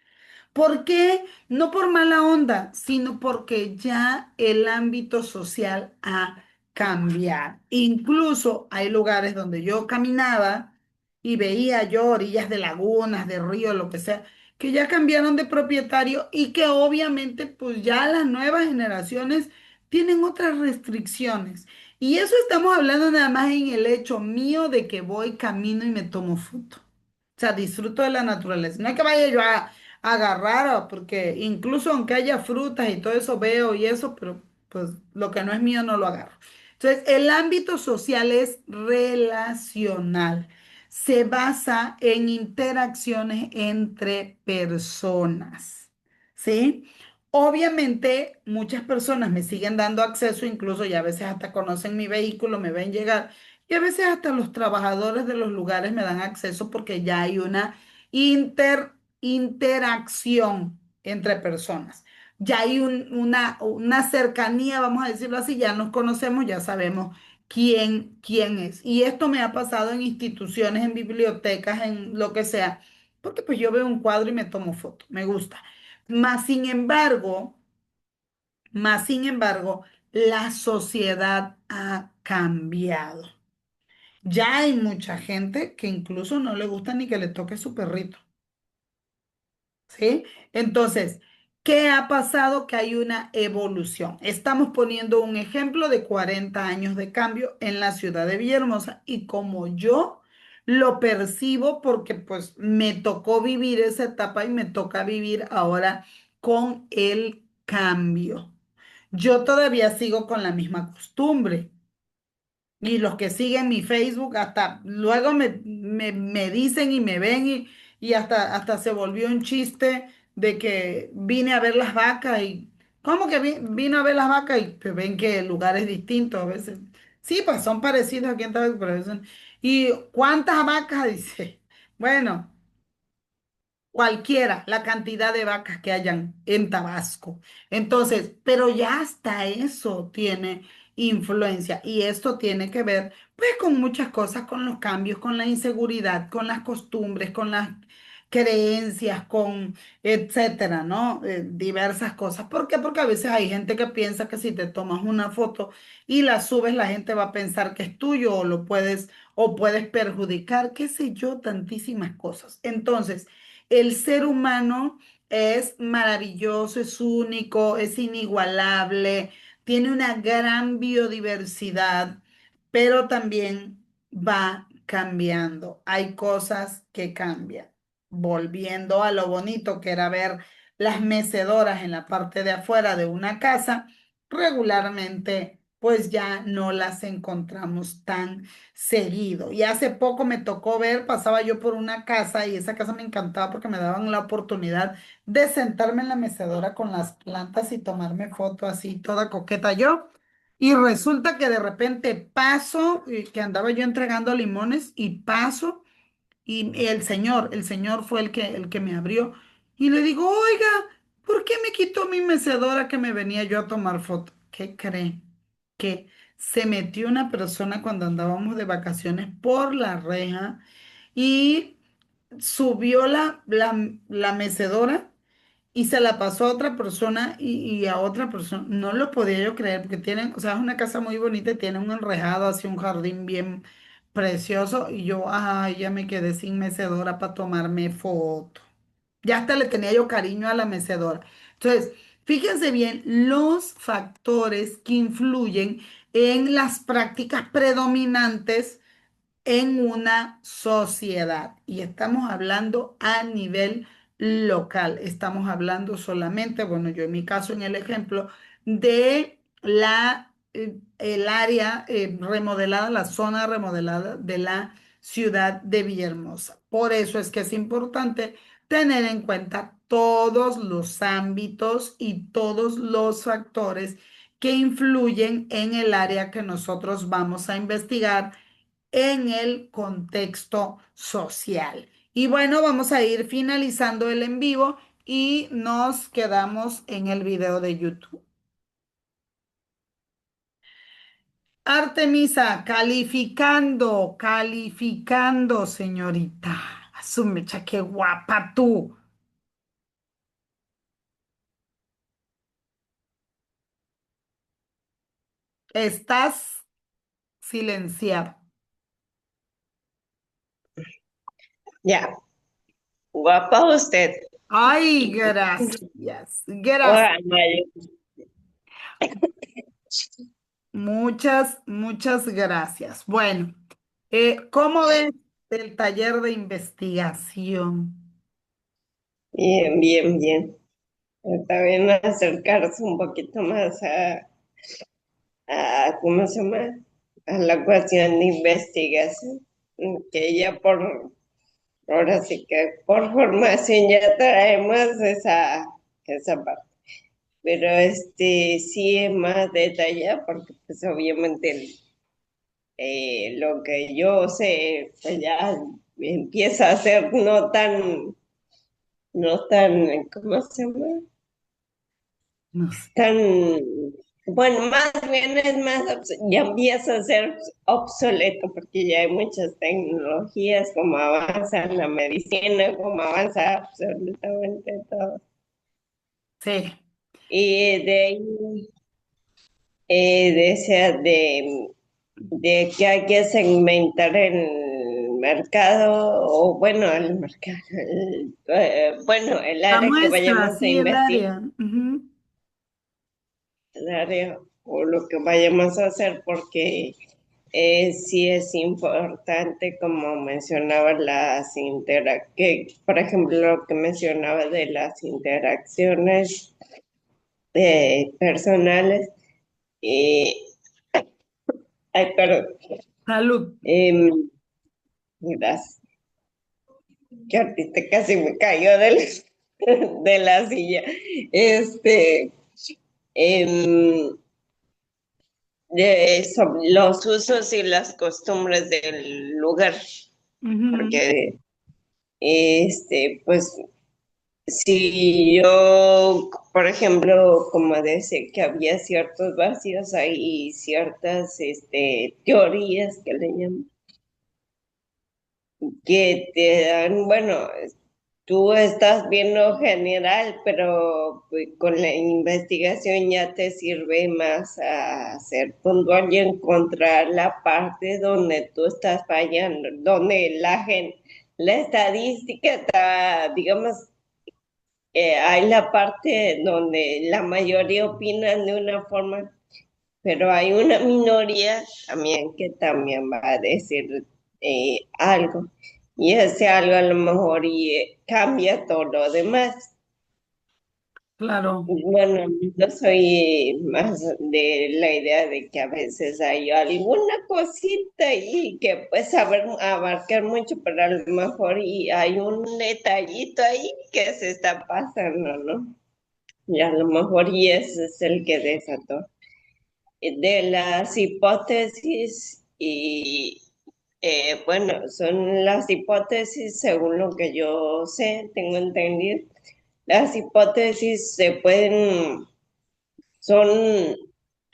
¿por qué? No por mala onda, sino porque ya el ámbito social ha cambiado. Incluso hay lugares donde yo caminaba y veía yo orillas de lagunas, de ríos, lo que sea, que ya cambiaron de propietario y que obviamente pues ya las nuevas generaciones tienen otras restricciones. Y eso estamos hablando nada más en el hecho mío de que voy, camino y me tomo foto. O sea, disfruto de la naturaleza. No es que vaya yo a agarrar, porque incluso aunque haya frutas y todo eso veo y eso, pero pues lo que no es mío no lo agarro. Entonces, el ámbito social es relacional. Se basa en interacciones entre personas, ¿sí? Obviamente, muchas personas me siguen dando acceso, incluso ya a veces hasta conocen mi vehículo, me ven llegar, y a veces hasta los trabajadores de los lugares me dan acceso porque ya hay una interacción entre personas. Ya hay una cercanía, vamos a decirlo así, ya nos conocemos, ya sabemos quién es. Y esto me ha pasado en instituciones, en bibliotecas, en lo que sea, porque pues yo veo un cuadro y me tomo foto, me gusta. Más sin embargo, más sin embargo, la sociedad ha cambiado. Ya hay mucha gente que incluso no le gusta ni que le toque su perrito. ¿Sí? Entonces, ¿qué ha pasado? Que hay una evolución. Estamos poniendo un ejemplo de 40 años de cambio en la ciudad de Villahermosa y como yo lo percibo porque pues me tocó vivir esa etapa y me toca vivir ahora con el cambio. Yo todavía sigo con la misma costumbre. Y los que siguen mi Facebook, hasta luego me dicen y me ven y hasta se volvió un chiste de que vine a ver las vacas y, ¿cómo que vino a ver las vacas? Y pues ven que el lugar es distinto a veces. Sí, pues son parecidos aquí en Tabasco, pero ¿y cuántas vacas? Dice. Bueno. Cualquiera, la cantidad de vacas que hayan en Tabasco. Entonces, pero ya hasta eso tiene influencia y esto tiene que ver pues con muchas cosas, con los cambios, con la inseguridad, con las costumbres, con las creencias, con etcétera, ¿no? Diversas cosas. ¿Por qué? Porque a veces hay gente que piensa que si te tomas una foto y la subes, la gente va a pensar que es tuyo o puedes perjudicar, qué sé yo, tantísimas cosas. Entonces, el ser humano es maravilloso, es único, es inigualable, tiene una gran biodiversidad, pero también va cambiando. Hay cosas que cambian. Volviendo a lo bonito que era ver las mecedoras en la parte de afuera de una casa, regularmente pues ya no las encontramos tan seguido. Y hace poco me tocó ver, pasaba yo por una casa y esa casa me encantaba porque me daban la oportunidad de sentarme en la mecedora con las plantas y tomarme foto así, toda coqueta yo. Y resulta que de repente paso, que andaba yo entregando limones y paso, y el señor fue el que me abrió. Y le digo, oiga, ¿por qué me quitó mi mecedora que me venía yo a tomar foto? ¿Qué cree? Que se metió una persona cuando andábamos de vacaciones por la reja y subió la mecedora y se la pasó a otra persona y a otra persona. No lo podía yo creer porque tienen, o sea, es una casa muy bonita y tiene un enrejado hacia un jardín bien precioso y yo, ay, ya me quedé sin mecedora para tomarme foto. Ya hasta le tenía yo cariño a la mecedora. Entonces, fíjense bien los factores que influyen en las prácticas predominantes en una sociedad. Y estamos hablando a nivel local. Estamos hablando solamente, bueno, yo en mi caso, en el ejemplo, de el área remodelada, la zona remodelada de la ciudad de Villahermosa. Por eso es que es importante tener en cuenta todos los ámbitos y todos los factores que influyen en el área que nosotros vamos a investigar en el contexto social. Y bueno, vamos a ir finalizando el en vivo y nos quedamos en el video de YouTube. Artemisa, calificando, calificando, señorita. Asumecha, qué guapa tú. Estás silenciado. Ya, guapa usted. Ay, gracias. Gracias. Hola, Mayo. Muchas, muchas gracias. Bueno, ¿cómo ves el taller de investigación? Bien, bien, bien. Está bien acercarse un poquito más ¿cómo se llama? A la cuestión de investigación, que ya ahora sí que por formación ya traemos esa parte. Pero sí es más detallado porque pues obviamente lo que yo sé pues ya empieza a ser no tan, ¿cómo se llama? No sé. Tan, bueno, más bien es más, ya empieza a ser obsoleto porque ya hay muchas tecnologías, como avanza la medicina, como avanza absolutamente todo. Sí, Y de ahí decía de que hay que segmentar el mercado, o bueno, el mercado, bueno, el la área que muestra, vayamos a sí, el investigar, área. Ujú. el área o lo que vayamos a hacer, porque sí es importante, como mencionaba, que, por ejemplo, lo que mencionaba de las interacciones personales. eh, Ay, perdón. Salud. em, Gracias. Que ahorita casi me cayó de la silla. Este, em, sobre los usos y las costumbres del lugar, Ujú. porque pues si yo, por ejemplo, como decía que había ciertos vacíos, hay ciertas teorías que le llaman, que te dan, bueno, tú estás viendo general, pero pues, con la investigación ya te sirve más a ser puntual y encontrar la parte donde tú estás fallando, donde la estadística está, digamos, hay la parte donde la mayoría opinan de una forma pero hay una minoría también que también va a decir algo, y ese algo a lo mejor cambia todo lo demás. Claro. Bueno, yo soy más de la idea de que a veces hay alguna cosita y que puede saber abarcar mucho, pero a lo mejor y hay un detallito ahí que se está pasando, ¿no? Y a lo mejor y ese es el que desató. De las hipótesis y bueno, son las hipótesis según lo que yo sé, tengo entendido. Las hipótesis se pueden son,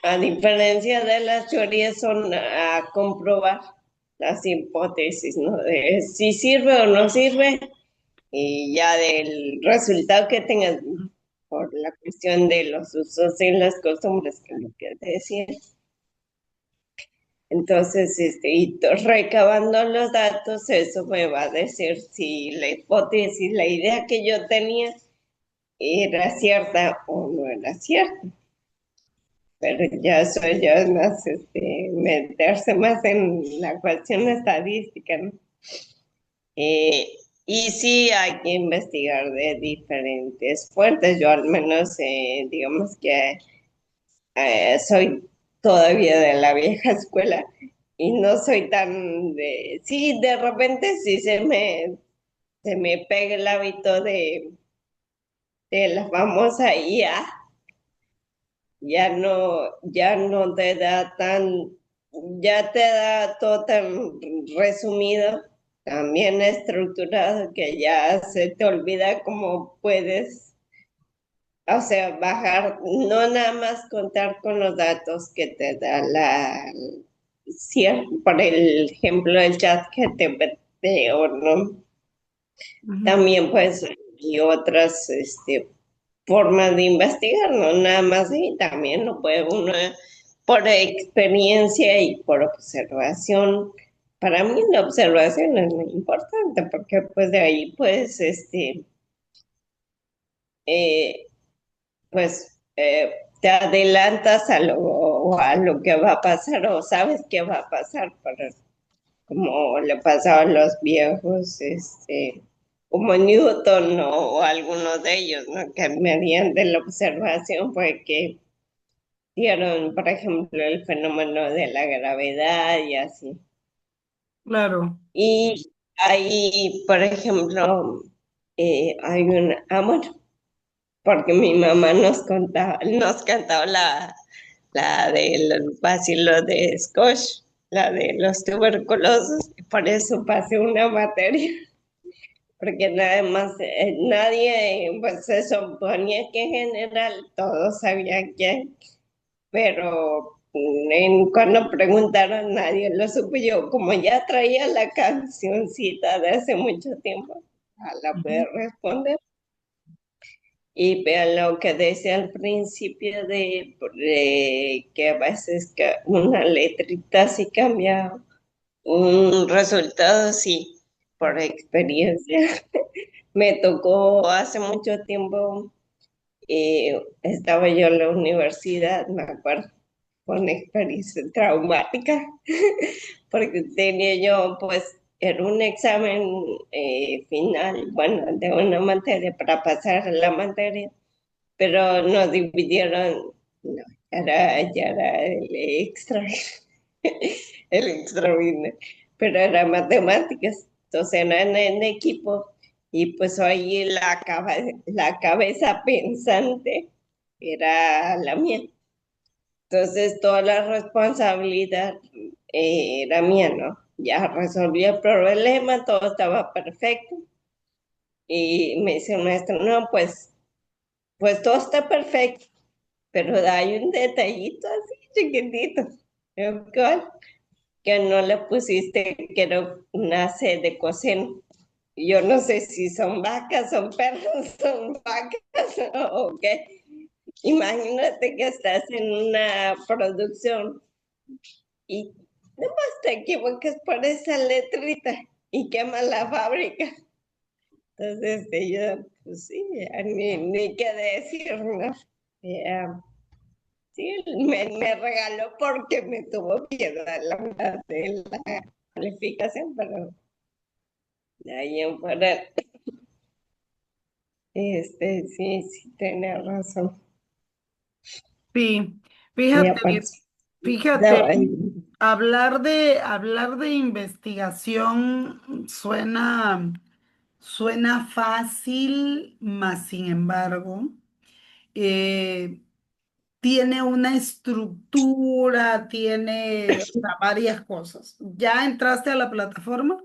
a diferencia de las teorías, son a comprobar las hipótesis, ¿no? De si sirve o no sirve, y ya del resultado que tengas por la cuestión de los usos y las costumbres, que es lo que te decía. Entonces, recabando los datos, eso me va a decir si la hipótesis, la idea que yo tenía era cierta o no era cierta. Pero ya eso ya es más, meterse más en la cuestión estadística, ¿no? Eh, y sí hay que investigar de diferentes fuentes. Yo al menos, digamos que soy todavía de la vieja escuela y no soy tan de... Sí, de repente sí se me pega el hábito de la famosa IA. Ya no te da ya te da todo tan resumido, también estructurado, que ya se te olvida cómo puedes, o sea, bajar, no nada más contar con los datos que te da por el ejemplo, el chat GPT o no, Ujú. también pues, y otras, formas de investigar, no nada más, y también lo puede uno por experiencia y por observación. Para mí la observación es muy importante porque pues de ahí pues eh, te adelantas a lo que va a pasar o sabes qué va a pasar, como le pasaba a los viejos, como Newton, ¿no? O algunos de ellos, ¿no? Que mediante la observación fue que dieron, por ejemplo, el fenómeno de la gravedad y así. Claro. Y ahí, por ejemplo, hay una, bueno, porque mi mamá nos cantaba la del bacilo de Scotch, la de los tuberculosos, por eso pasé una materia, porque nada más, nadie, pues se suponía que en general todos sabían quién, pero cuando preguntaron nadie lo supo. Yo, como ya traía la cancioncita de hace mucho tiempo, la pude Ujú. responder. Y vean lo que decía al principio de que a veces que una letrita sí cambia un resultado, sí, por experiencia. Me tocó hace mucho tiempo, estaba yo en la universidad, me acuerdo, con una experiencia traumática, porque tenía yo, pues, era un examen final, bueno, de una materia para pasar la materia, pero nos dividieron, no, ya era el extra, el extraordinario, pero era matemáticas, entonces era en equipo, y pues ahí la cabeza pensante era la mía. Entonces toda la responsabilidad era mía, ¿no? Ya resolví el problema, todo estaba perfecto. Y me dice el maestro, no, pues todo está perfecto, pero hay un detallito así chiquitito. Yo, ¿cuál? Que no le pusiste que era una C de coseno. Yo no sé si son vacas, son perros, son vacas o qué. Imagínate que estás en una producción y nomás te equivoques por esa letrita y quema la fábrica. Entonces, yo, pues sí, ya ni qué decir, ¿no? Ya, Sí, me regaló porque me tuvo que dar de la calificación, pero de ahí en fuera, sí, sí, tiene razón. Sí, Y aparte, fíjate, hablar de investigación suena fácil, mas sin embargo, eh, tiene una estructura, tiene, o sea, varias cosas. ¿Ya entraste a la plataforma?